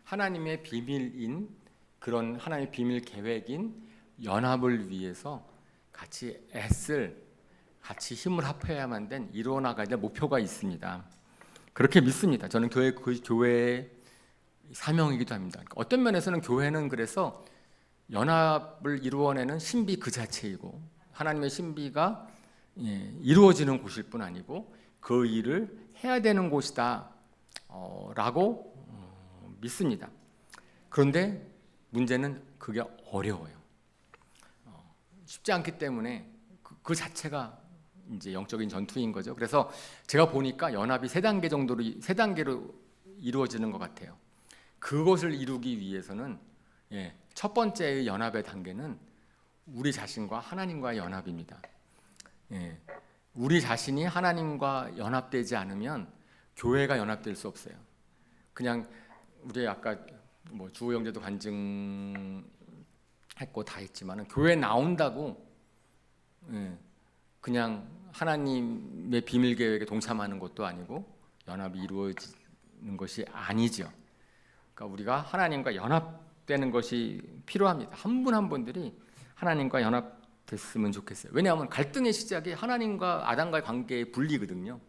S1: 하나님의 비밀인 그런 하나님의 비밀 계획인 연합을 위해서 같이 같이 힘을 합해야만 된 이루어나가야 될 목표가 있습니다. 그렇게 믿습니다. 저는 교회의 사명이기도 합니다. 어떤 면에서는 교회는 그래서 연합을 이루어내는 신비 그 자체이고 하나님의 신비가 이루어지는 곳일 뿐 아니고 그 일을 해야 되는 곳이다 라고 믿습니다. 그런데 문제는 그게 어려워요. 쉽지 않기 때문에 그 자체가 이제 영적인 전투인 거죠. 그래서 제가 보니까 연합이 세 단계로 이루어지는 것 같아요. 그것을 이루기 위해서는 첫 번째의 연합의 단계는 우리 자신과 하나님과의 연합입니다. 우리 자신이 하나님과 연합되지 않으면 교회가 연합될 수 없어요. 그냥 우리 아까 뭐 주호 형제도 간증했고 다 했지만은 교회 나온다고 그냥 하나님의 비밀 계획에 동참하는 것도 아니고 연합이 이루어지는 것이 아니죠. 그러니까 우리가 하나님과 연합되는 것이 필요합니다. 한 분 한 분들이 하나님과 연합됐으면 좋겠어요. 왜냐하면 갈등의 시작이 하나님과 아담과의 관계의 분리거든요.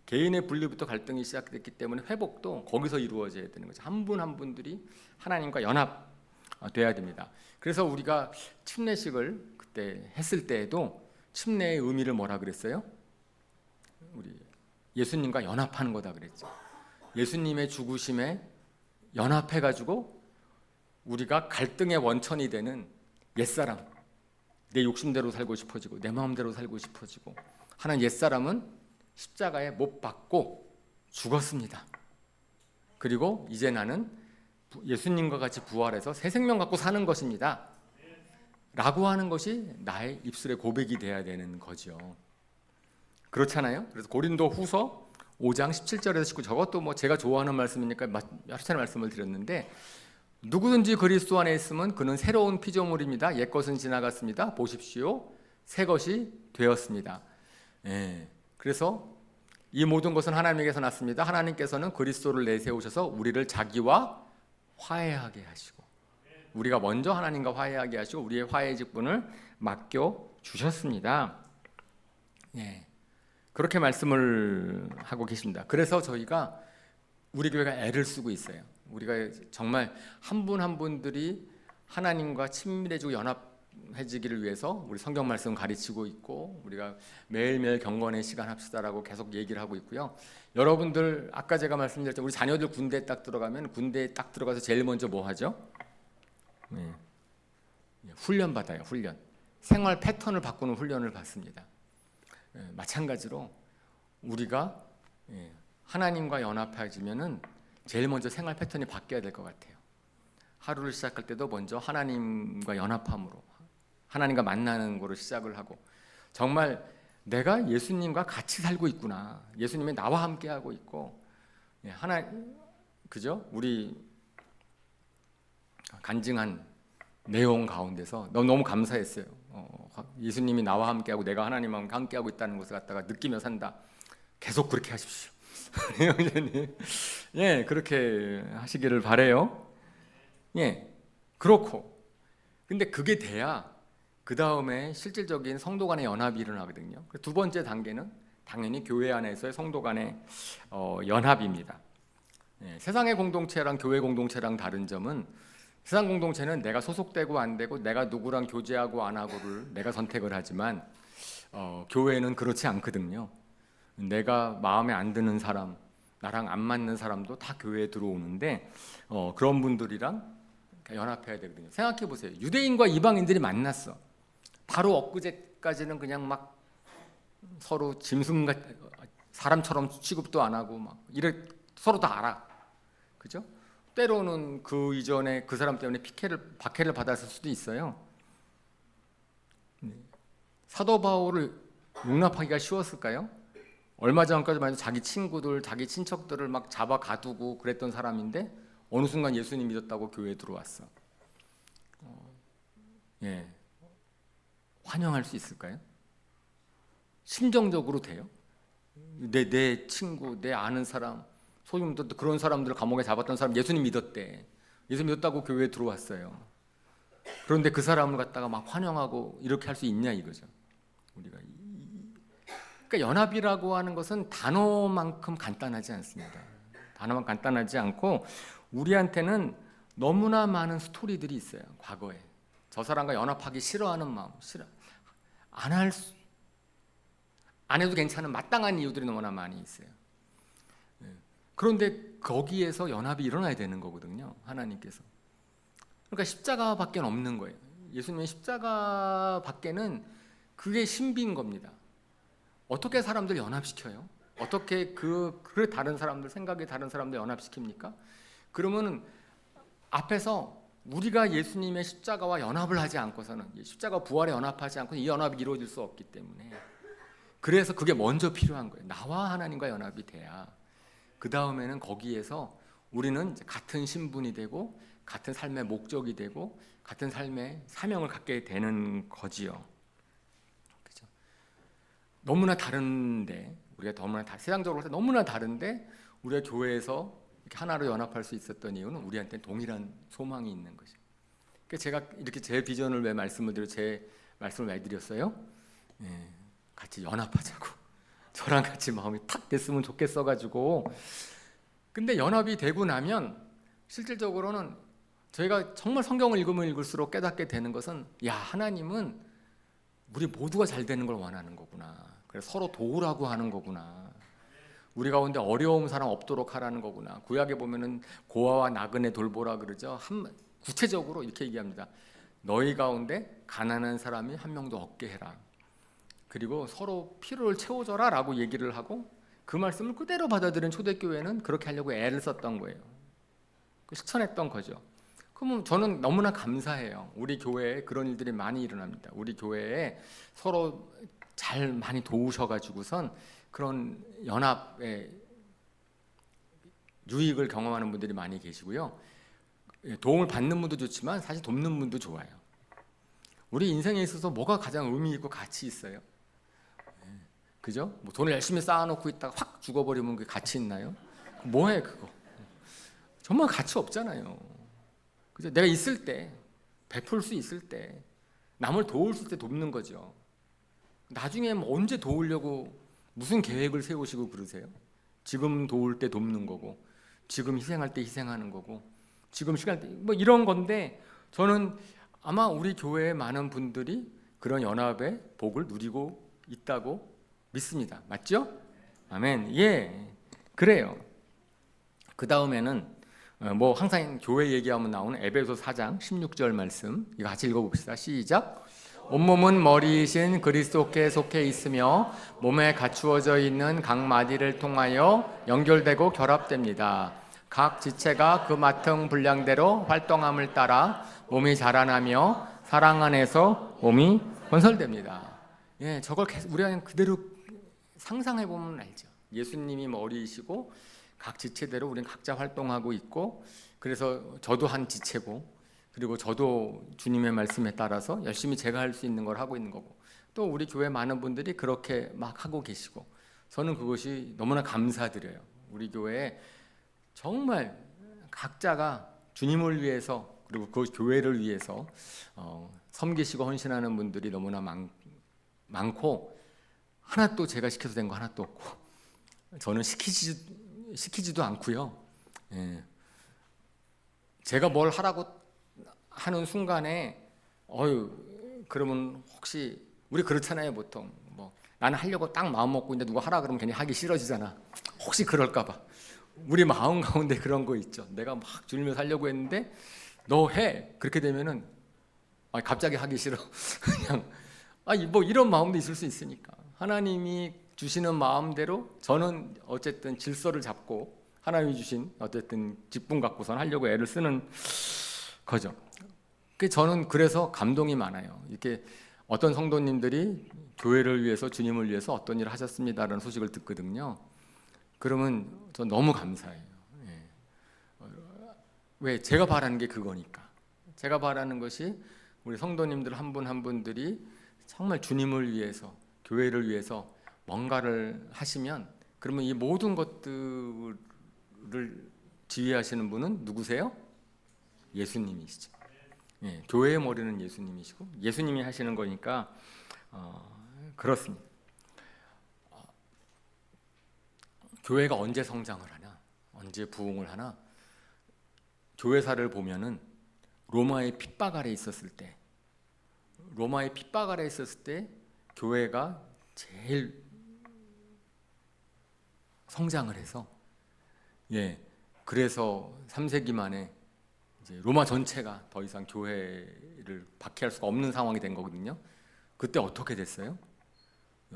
S1: 개인의 분리부터 갈등이 시작됐기 때문에 회복도 거기서 이루어져야 되는 거죠. 한 분 한 분들이 하나님과 연합돼야 됩니다. 그래서 우리가 침례식을 그때 했을 때에도 침례의 의미를 뭐라 그랬어요? 우리 예수님과 연합하는 거다 그랬죠. 예수님의 죽으심에 연합해가지고 우리가 갈등의 원천이 되는 옛사람, 내 욕심대로 살고 싶어지고 내 마음대로 살고 싶어지고 하는 옛사람은 십자가에 못 박고 죽었습니다. 그리고 이제 나는 예수님과 같이 부활해서 새 생명 갖고 사는 것입니다 라고 하는 것이 나의 입술의 고백이 돼야 되는 거죠. 그렇잖아요. 그래서 고린도 후서 5장 17절에서 19, 저것도 뭐 제가 좋아하는 말씀이니까 여러 차례 말씀을 드렸는데 누구든지 그리스도 안에 있으면 그는 새로운 피조물입니다. 옛것은 지나갔습니다. 보십시오. 새 것이 되었습니다. 예. 그래서 이 모든 것은 하나님에게서 났습니다. 하나님께서는 그리스도를 내세우셔서 우리를 자기와 화해하게 하시고, 우리가 먼저 하나님과 화해하게 하시고 우리의 화해 직분을 맡겨 주셨습니다. 예. 그렇게 말씀을 하고 계십니다. 그래서 저희가 우리 교회가 애를 쓰고 있어요. 우리가 정말 한 분 한 분들이 하나님과 친밀해지고 연합해지기를 위해서 우리 성경 말씀 가르치고 있고, 우리가 매일매일 경건의 시간 합시다라고 계속 얘기를 하고 있고요. 여러분들 아까 제가 말씀드렸죠. 우리 자녀들 군대에 딱 들어가면, 군대에 딱 들어가서 제일 먼저 뭐 하죠? 훈련 받아요. 훈련. 생활 패턴을 바꾸는 훈련을 받습니다. 마찬가지로 우리가 하나님과 연합해지면은 제일 먼저 생활 패턴이 바뀌어야 될 것 같아요. 하루를 시작할 때도 먼저 하나님과 연합함으로, 하나님과 만나는 거로 시작을 하고, 정말 내가 예수님과 같이 살고 있구나, 예수님이 나와 함께 하고 있고, 그죠? 우리 간증한 내용 가운데서 너무 감사했어요. 예수님이 나와 함께하고 내가 하나님과 함께하고 있다는 것을 갖다가 느끼며 산다. 계속 그렇게 하십시오. 예, 그렇게 하시기를 바래요. 예, 그렇고, 근데 그게 돼야 그 다음에 실질적인 성도 간의 연합이 일어나거든요. 두 번째 단계는 당연히 교회 안에서의 성도 간의 연합입니다. 예, 세상의 공동체랑 교회 공동체랑 다른 점은, 세상 공동체는 내가 소속되고 안 되고 내가 누구랑 교제하고 안 하고를 내가 선택을 하지만, 교회는 그렇지 않거든요. 내가 마음에 안 드는 사람, 나랑 안 맞는 사람도 다 교회에 들어오는데, 그런 분들이랑 연합해야 되거든요. 생각해 보세요. 유대인과 이방인들이 만났어. 바로 엊그제까지는 그냥 막 서로 짐승 같, 사람처럼 취급도 안 하고 막 이래, 서로 다 알아. 그죠? 때로는 그 이전에 그 사람 때문에 박해를 받았을 수도 있어요. 사도 바울을 용납하기가 쉬웠을까요? 얼마 전까지만 해도 자기 친구들, 자기 친척들을 막 잡아 가두고 그랬던 사람인데 어느 순간 예수님 믿었다고 교회에 들어왔어. 예, 환영할 수 있을까요? 심정적으로 돼요? 내 친구, 내 아는 사람, 소위 그런 사람들을 감옥에 잡았던 사람 예수님 믿었대. 예수님 믿었다고 교회에 들어왔어요. 그런데 그 사람을 갖다가 막 환영하고 이렇게 할 수 있냐 이거죠. 우리가 그러니까 연합이라고 하는 것은 단어만큼 간단하지 않습니다. 단어만 간단하지 않고 우리한테는 너무나 많은 스토리들이 있어요. 과거에 저 사람과 연합하기 싫어하는 마음, 안 해도 괜찮은 마땅한 이유들이 너무나 많이 있어요. 그런데 거기에서 연합이 일어나야 되는 거거든요. 하나님께서. 그러니까 십자가밖에 없는 거예요. 예수님의 십자가밖에는 그게 신비인 겁니다. 어떻게 사람들 연합시켜요? 어떻게 그 다른 사람들, 생각이 다른 사람들 연합시킵니까? 그러면 앞에서 우리가 예수님의 십자가와 연합을 하지 않고서는, 십자가 부활에 연합하지 않고는 이 연합이 이루어질 수 없기 때문에, 그래서 그게 먼저 필요한 거예요. 나와 하나님과 연합이 돼야 그 다음에는 거기에서 우리는 같은 신분이 되고 같은 삶의 목적이 되고 같은 삶의 사명을 갖게 되는 거지요. 그렇죠? 너무나 다른데, 우리가 세상적으로 볼 때 너무나 다른데 우리가 교회에서 이렇게 하나로 연합할 수 있었던 이유는 우리한테 동일한 소망이 있는 거죠. 그러니까 제가 이렇게 제 비전을 왜 제 말씀을 왜 드렸어요? 예, 같이 연합하자고. 저랑 같이 마음이 탁 됐으면 좋겠어가지고. 근데 연합이 되고 나면 실질적으로는 저희가 정말 성경을 읽으면 읽을수록 깨닫게 되는 것은, 야, 하나님은 우리 모두가 잘 되는 걸 원하는 거구나. 그래서 서로 도우라고 하는 거구나. 우리 가운데 어려운 사람 없도록 하라는 거구나. 구약에 보면은 고아와 나그네 돌보라 그러죠. 구체적으로 이렇게 얘기합니다. 너희 가운데 가난한 사람이 한 명도 없게 해라. 그리고 서로 필요를 채워줘라 라고 얘기를 하고, 그 말씀을 그대로 받아들인 초대교회는 그렇게 하려고 애를 썼던 거예요. 실천했던 거죠. 그러면 저는 너무나 감사해요. 우리 교회에 그런 일들이 많이 일어납니다. 우리 교회에 서로 잘 많이 도우셔가지고선 그런 연합의 유익을 경험하는 분들이 많이 계시고요. 도움을 받는 분도 좋지만 사실 돕는 분도 좋아요. 우리 인생에 있어서 뭐가 가장 의미 있고 가치 있어요? 그죠? 뭐 돈을 열심히 쌓아놓고 있다가 확 죽어버리면 그게 가치 있나요? 뭐해 그거? 정말 가치 없잖아요. 그죠? 내가 있을 때, 베풀 수 있을 때, 남을 도울 수 있을 때 돕는 거죠. 나중에 뭐 언제 도우려고 무슨 계획을 세우시고 그러세요? 지금 도울 때 돕는 거고, 지금 희생할 때 희생하는 거고, 지금 시간 때 뭐 이런 건데, 저는 아마 우리 교회의 많은 분들이 그런 연합의 복을 누리고 있다고 믿습니다. 맞죠? 아멘. 예, 그래요. 그 다음에는 뭐 항상 교회 얘기하면 나오는 에베소 4장 16절 말씀, 이거 같이 읽어봅시다. 시작. 온몸은 머리이신 그리스도께 속해 있으며 몸에 갖추어져 있는 각 마디를 통하여 연결되고 결합됩니다. 각 지체가 그 맡은 분량대로 활동함을 따라 몸이 자라나며 사랑 안에서 몸이 건설됩니다. 예, 저걸 계속 우리가 그대로 상상해 보면 알죠. 예수님이 머리이시고 각 지체대로 우리는 각자 활동하고 있고, 그래서 저도 한 지체고, 그리고 저도 주님의 말씀에 따라서 열심히 제가 할 수 있는 걸 하고 있는 거고, 또 우리 교회 많은 분들이 그렇게 막 하고 계시고, 저는 그것이 너무나 감사드려요. 우리 교회에 정말 각자가 주님을 위해서, 그리고 그 교회를 위해서 섬기시고 헌신하는 분들이 너무나 많고, 하나 또 제가 시켜서 된 거 하나도 없고, 저는 시키지도 않고요. 예. 제가 뭘 하라고 하는 순간에 그러면 혹시 우리 그렇잖아요. 보통 뭐 나는 하려고 딱 마음 먹고 있는데 누가 하라 그러면 괜히 하기 싫어지잖아. 혹시 그럴까 봐. 우리 마음 가운데 그런 거 있죠. 내가 막 주님을 하려고 했는데 너 해. 그렇게 되면은 갑자기 하기 싫어. 그냥 뭐 이런 마음도 있을 수 있으니까. 하나님이 주시는 마음대로 저는 어쨌든 질서를 잡고 하나님이 주신 어쨌든 직분 갖고선 하려고 애를 쓰는 거죠. 저는 그래서 감동이 많아요. 이렇게 어떤 성도님들이 교회를 위해서 주님을 위해서 어떤 일을 하셨습니다라는 소식을 듣거든요. 그러면 전 너무 감사해요. 예. 왜? 제가 바라는 게 그거니까. 제가 바라는 것이 우리 성도님들 한 분 한 분들이 정말 주님을 위해서, 교회를 위해서 뭔가를 하시면, 그러면 이 모든 것들을 지휘하시는 분은 누구세요? 예수님이시죠. 예, 교회의 머리는 예수님이시고 예수님이 하시는 거니까 그렇습니다. 교회가 언제 성장을 하나, 언제 부흥을 하나, 교회사를 보면은 로마의 핍박 아래 있었을 때, 교회가 제일 성장을 해서, 그래서 3세기 만에 이제 로마 전체가 더 이상 교회를 박해할 수가 없는 상황이 된 거거든요. 그때 어떻게 됐어요?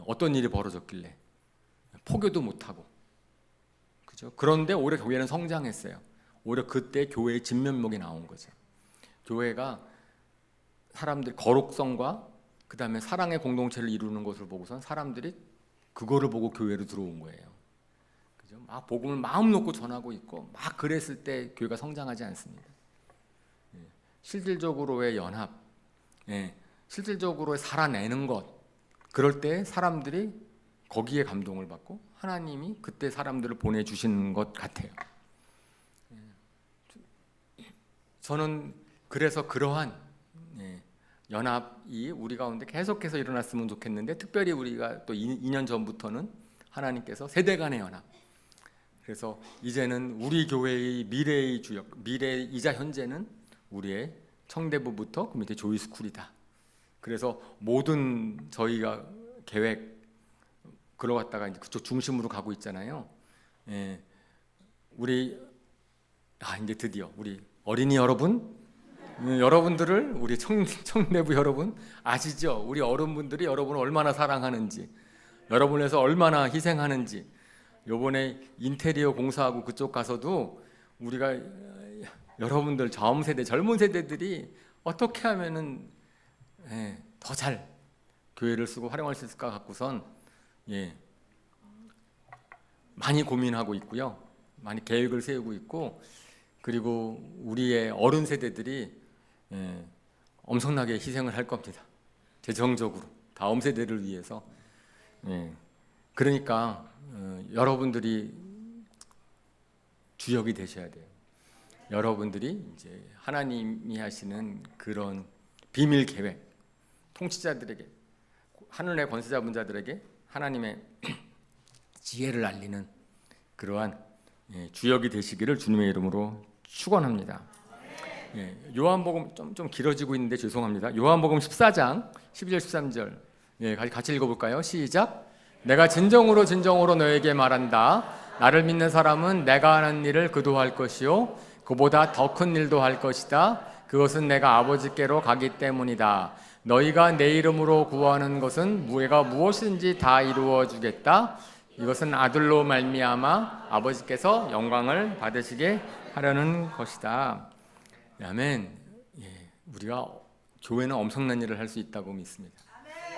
S1: 어떤 일이 벌어졌길래? 포교도 못하고, 그죠? 그런데 오히려 교회는 성장했어요. 오히려 그때 교회의 진면목이 나온 거죠. 교회가 사람들 거룩성과 그 다음에 사랑의 공동체를 이루는 것을 보고선 사람들이 그거를 보고 교회로 들어온 거예요. 그죠? 막 복음을 마음 놓고 전하고 있고 막 그랬을 때 교회가 성장하지 않습니다. 실질적으로의 연합, 실질적으로 살아내는 것, 그럴 때 사람들이 거기에 감동을 받고 하나님이 그때 사람들을 보내주시는 것 같아요. 저는 그래서 그러한 연합이 우리 가운데 계속해서 일어났으면 좋겠는데, 특별히 우리가 또 2년 전부터는 하나님께서 세대 간의 연합, 그래서 이제는 우리 교회의 미래의 주역, 미래이자 현재는 우리의 청대부부터 그 밑에 조이스쿨이다. 그래서 모든 저희가 계획 그러 갔다가 이제 그쪽 중심으로 가고 있잖아요. 우리 이제 드디어 우리 어린이 여러분, 여러분들을 우리 청대부 여러분 아시죠? 우리 어른분들이 여러분을 얼마나 사랑하는지, 여러분을 위해서 얼마나 희생하는지. 요번에 인테리어 공사하고 그쪽 가서도 우리가 여러분들 다음 세대, 젊은 세대들이 어떻게 하면은 더 잘 교회를 쓰고 활용할 수 있을까 갖고선 많이 고민하고 있고요. 많이 계획을 세우고 있고, 그리고 우리의 어른 세대들이 엄청나게 희생을 할 겁니다. 재정적으로 다음 세대를 위해서. 그러니까 여러분들이 주역이 되셔야 돼요. 여러분들이 이제 하나님이 하시는 그런 비밀 계획, 통치자들에게, 하늘의 권세 잡은 자들에게 하나님의 지혜를 알리는 그러한 주역이 되시기를 주님의 이름으로 축원합니다. 요한복음 좀 길어지고 있는데 죄송합니다. 요한복음 14장 12절 13절 같이 읽어볼까요? 시작. 내가 진정으로 너에게 말한다. 나를 믿는 사람은 내가 하는 일을 그도 할 것이요 그보다 더 큰 일도 할 것이다. 그것은 내가 아버지께로 가기 때문이다. 너희가 내 이름으로 구하는 것은 내가 무엇이든지 다 이루어 주겠다. 이것은 아들로 말미암아 아버지께서 영광을 받으시게 하려는 것이다. 아멘. 우리가 교회는 엄청난 일을 할 수 있다고 믿습니다.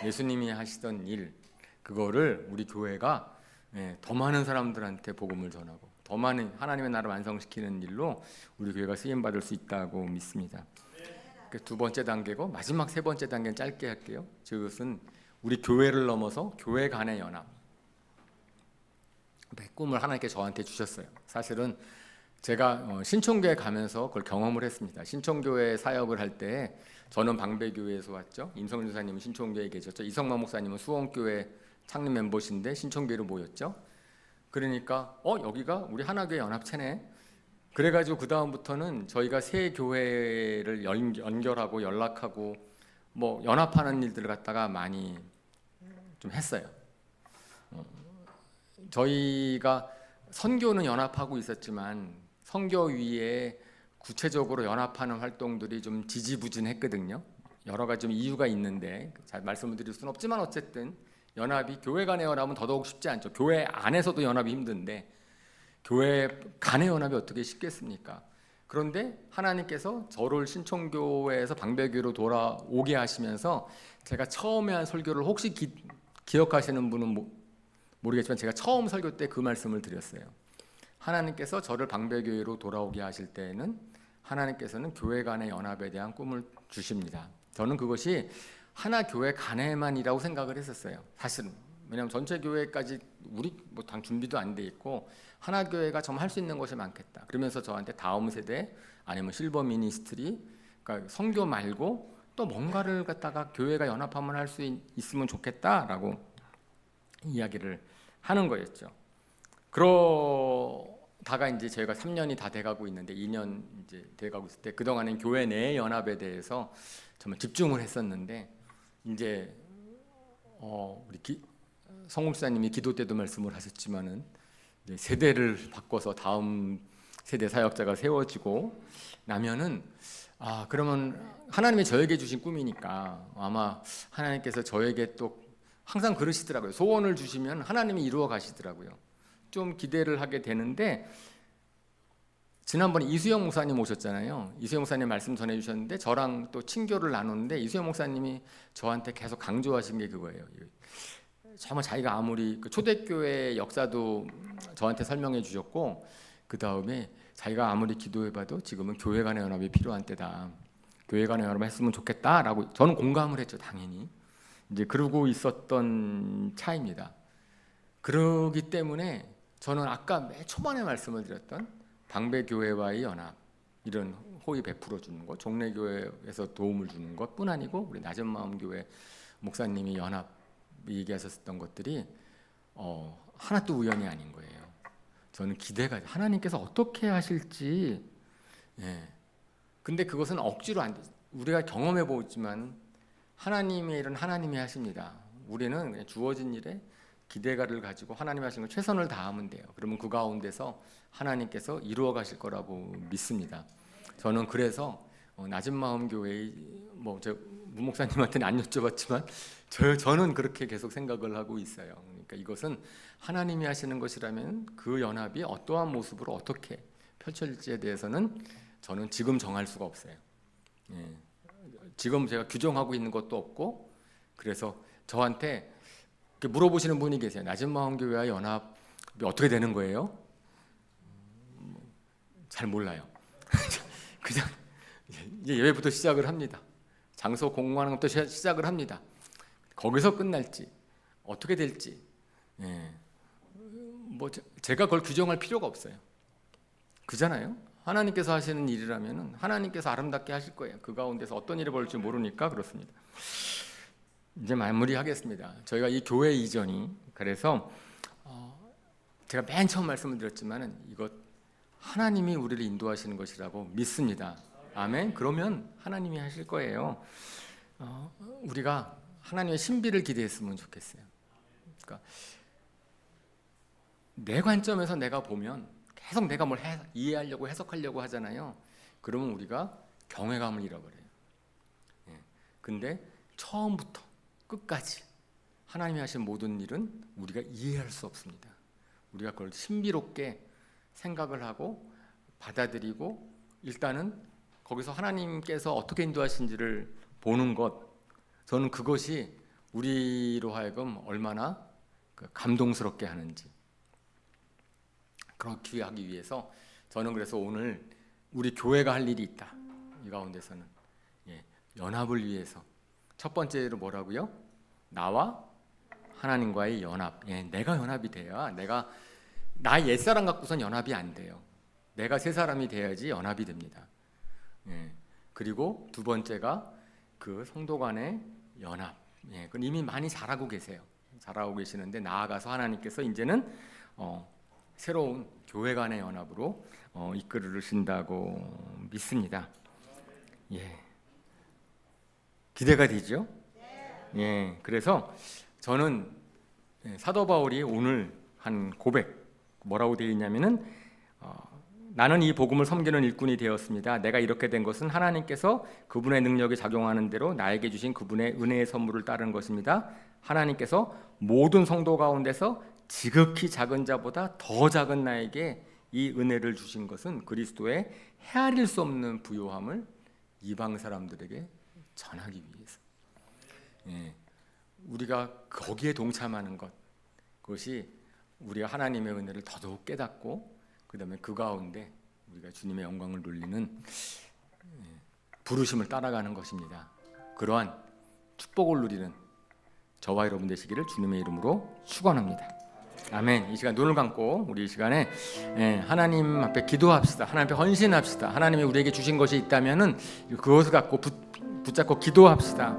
S1: 예수님이 하시던 일, 그거를 우리 교회가 더 많은 사람들한테 복음을 전하고 더 많은 하나님의 나라를 완성시키는 일로 우리 교회가 쓰임 받을 수 있다고 믿습니다. 두 번째 단계고 마지막 세 번째 단계는 짧게 할게요. 그것은 우리 교회를 넘어서 교회 간의 연합. 꿈을 하나님께 저한테 주셨어요. 사실은 제가 신촌교회 가면서 그걸 경험을 했습니다. 신촌교회 사역을 할 때 저는 방배교회에서 왔죠. 임성윤 주사님은 신촌교회에 계셨죠. 이성만 목사님은 수원교회 창립 멤버신데 신촌교회로 모였죠. 그러니까 여기가 우리 하나교회 연합체네. 그래가지고 그 다음부터는 저희가 새 교회를 연결하고 연락하고 뭐 연합하는 일들을 갖다가 많이 좀 했어요. 저희가 선교는 연합하고 있었지만 선교위에 구체적으로 연합하는 활동들이 좀 지지부진했거든요. 여러 가지 좀 이유가 있는데 잘 말씀을 드릴 수는 없지만 어쨌든 연합이 교회 간의 연합은 더더욱 쉽지 않죠. 교회 안에서도 연합이 힘든데 교회 간의 연합이 어떻게 쉽겠습니까? 그런데 하나님께서 저를 신촌교회에서 방배교회로 돌아오게 하시면서 제가 처음에 한 설교를 혹시 기억하시는 분은 모르겠지만 제가 처음 설교 때 그 말씀을 드렸어요. 하나님께서 저를 방배교회로 돌아오게 하실 때에는 하나님께서는 교회 간의 연합에 대한 꿈을 주십니다. 저는 그것이 하나 교회 간에만이라고 생각을 했었어요. 사실은 왜냐하면 전체 교회까지 우리 당 준비도 안 돼 있고 하나 교회가 정말 할 수 있는 것이 많겠다. 그러면서 저한테 다음 세대 아니면 실버 미니스트리, 그러니까 선교 말고 또 뭔가를 갖다가 교회가 연합하면 할 수 있으면 좋겠다라고 이야기를 하는 거였죠. 그러다가 이제 저희가 3년이 다 돼가고 있는데 2년 이제 돼가고 있을 때 그동안은 교회 내 연합에 대해서 정말 집중을 했었는데 이제 우리 성국사님이 기도 때도 말씀을 하셨지만은 이제 세대를 바꿔서 다음 세대 사역자가 세워지고 나면은 그러면 하나님이 저에게 주신 꿈이니까 아마 하나님께서 저에게 또 항상 그러시더라고요. 소원을 주시면 하나님이 이루어 가시더라고요. 좀 기대를 하게 되는데 지난번에 이수영 목사님 오셨잖아요. 이수영 목사님 말씀 전해주셨는데 저랑 또 친교를 나누는데 이수영 목사님이 저한테 계속 강조하신 게 그거예요. 정말 자기가 아무리 초대교회 역사도 저한테 설명해 주셨고 그 다음에 자기가 아무리 기도해봐도 지금은 교회 간의 연합이 필요한 때다. 교회 간의 연합을 했으면 좋겠다라고 저는 공감을 했죠. 당연히. 이제 그러고 있었던 차입니다. 그러기 때문에 저는 아까 맨 초반에 말씀을 드렸던 방배교회와의 연합 이런 호의 베풀어 주는 것, 종래교회에서 도움을 주는 것뿐 아니고 우리 낮은 마음 교회 목사님이 연합 얘기하셨던 것들이 하나도 우연이 아닌 거예요. 저는 기대가 하나님께서 어떻게 하실지. 근데 그것은 억지로 안 돼. 우리가 경험해 보지만 하나님의 일은 하나님이 하십니다. 우리는 그냥 주어진 일에 기대가를 가지고 하나님이 하시는 걸 최선을 다하면 돼요. 그러면 그 가운데서 하나님께서 이루어 가실 거라고 믿습니다. 저는 그래서 낮은 마음 교회의 저 무목사님한테는 안 여쭤봤지만 저는 그렇게 계속 생각을 하고 있어요. 그러니까 이것은 하나님이 하시는 것이라면 그 연합이 어떠한 모습으로 어떻게 펼쳐질지에 대해서는 저는 지금 정할 수가 없어요. 지금 제가 규정하고 있는 것도 없고 그래서 저한테 물어보시는 분이 계세요. 낮은 마음 교회와 연합이 어떻게 되는 거예요? 잘 몰라요. 그냥 이제 예배부터 시작을 합니다. 장소 공부하는 것부터 시작을 합니다. 거기서 끝날지 어떻게 될지 뭐 제가 그걸 규정할 필요가 없어요. 그잖아요. 하나님께서 하시는 일이라면 하나님께서 아름답게 하실 거예요. 그 가운데서 어떤 일이 벌어질지 모르니까 그렇습니다. 이제 마무리하겠습니다. 저희가 이 교회 이전이 그래서 제가 맨 처음 말씀을 드렸지만은 이것 하나님이 우리를 인도하시는 것이라고 믿습니다. 아멘. 그러면 하나님이 하실 거예요. 우리가 하나님의 신비를 기대했으면 좋겠어요. 그러니까 내 관점에서 내가 보면 계속 내가 뭘 이해하려고 해석하려고 하잖아요. 그러면 우리가 경외감을 잃어버려요. 근데 처음부터 끝까지 하나님이 하신 모든 일은 우리가 이해할 수 없습니다. 우리가 그걸 신비롭게 생각을 하고 받아들이고 일단은 거기서 하나님께서 어떻게 인도하신지를 보는 것, 저는 그것이 우리로 하여금 얼마나 감동스럽게 하는지 그렇게 하기 위해서 저는 그래서 오늘 우리 교회가 할 일이 있다. 이 가운데서는 연합을 위해서 첫 번째로 뭐라고요? 나와 하나님과의 연합. 내가 연합이 돼야 나 옛사람 갖고선 연합이 안 돼요. 내가 새 사람이 돼야지 연합이 됩니다. 그리고 두 번째가 그 성도 간의 연합. 그건 이미 많이 잘하고 계세요. 잘하고 계시는데 나아가서 하나님께서 이제는 새로운 교회 간의 연합으로 이끌으신다고 믿습니다. 기대가 되죠? 그래서 저는 사도 바울이 오늘 한 고백 뭐라고 되어 있냐면은 나는 이 복음을 섬기는 일꾼이 되었습니다. 내가 이렇게 된 것은 하나님께서 그분의 능력이 작용하는 대로 나에게 주신 그분의 은혜의 선물을 따른 것입니다. 하나님께서 모든 성도 가운데서 지극히 작은 자보다 더 작은 나에게 이 은혜를 주신 것은 그리스도의 헤아릴 수 없는 부요함을 이방 사람들에게 전하기 위해서. 우리가 거기에 동참하는 것, 그것이 우리가 하나님의 은혜를 더더욱 깨닫고 그 다음에 그 가운데 우리가 주님의 영광을 돌리는 부르심을 따라가는 것입니다. 그러한 축복을 누리는 저와 여러분 되시기를 주님의 이름으로 축원합니다. 아멘. 이 시간 눈을 감고 우리 이 시간에 하나님 앞에 기도합시다. 하나님 앞에 헌신합시다. 하나님이 우리에게 주신 것이 있다면은 그것을 갖고 붙잡고 기도합시다.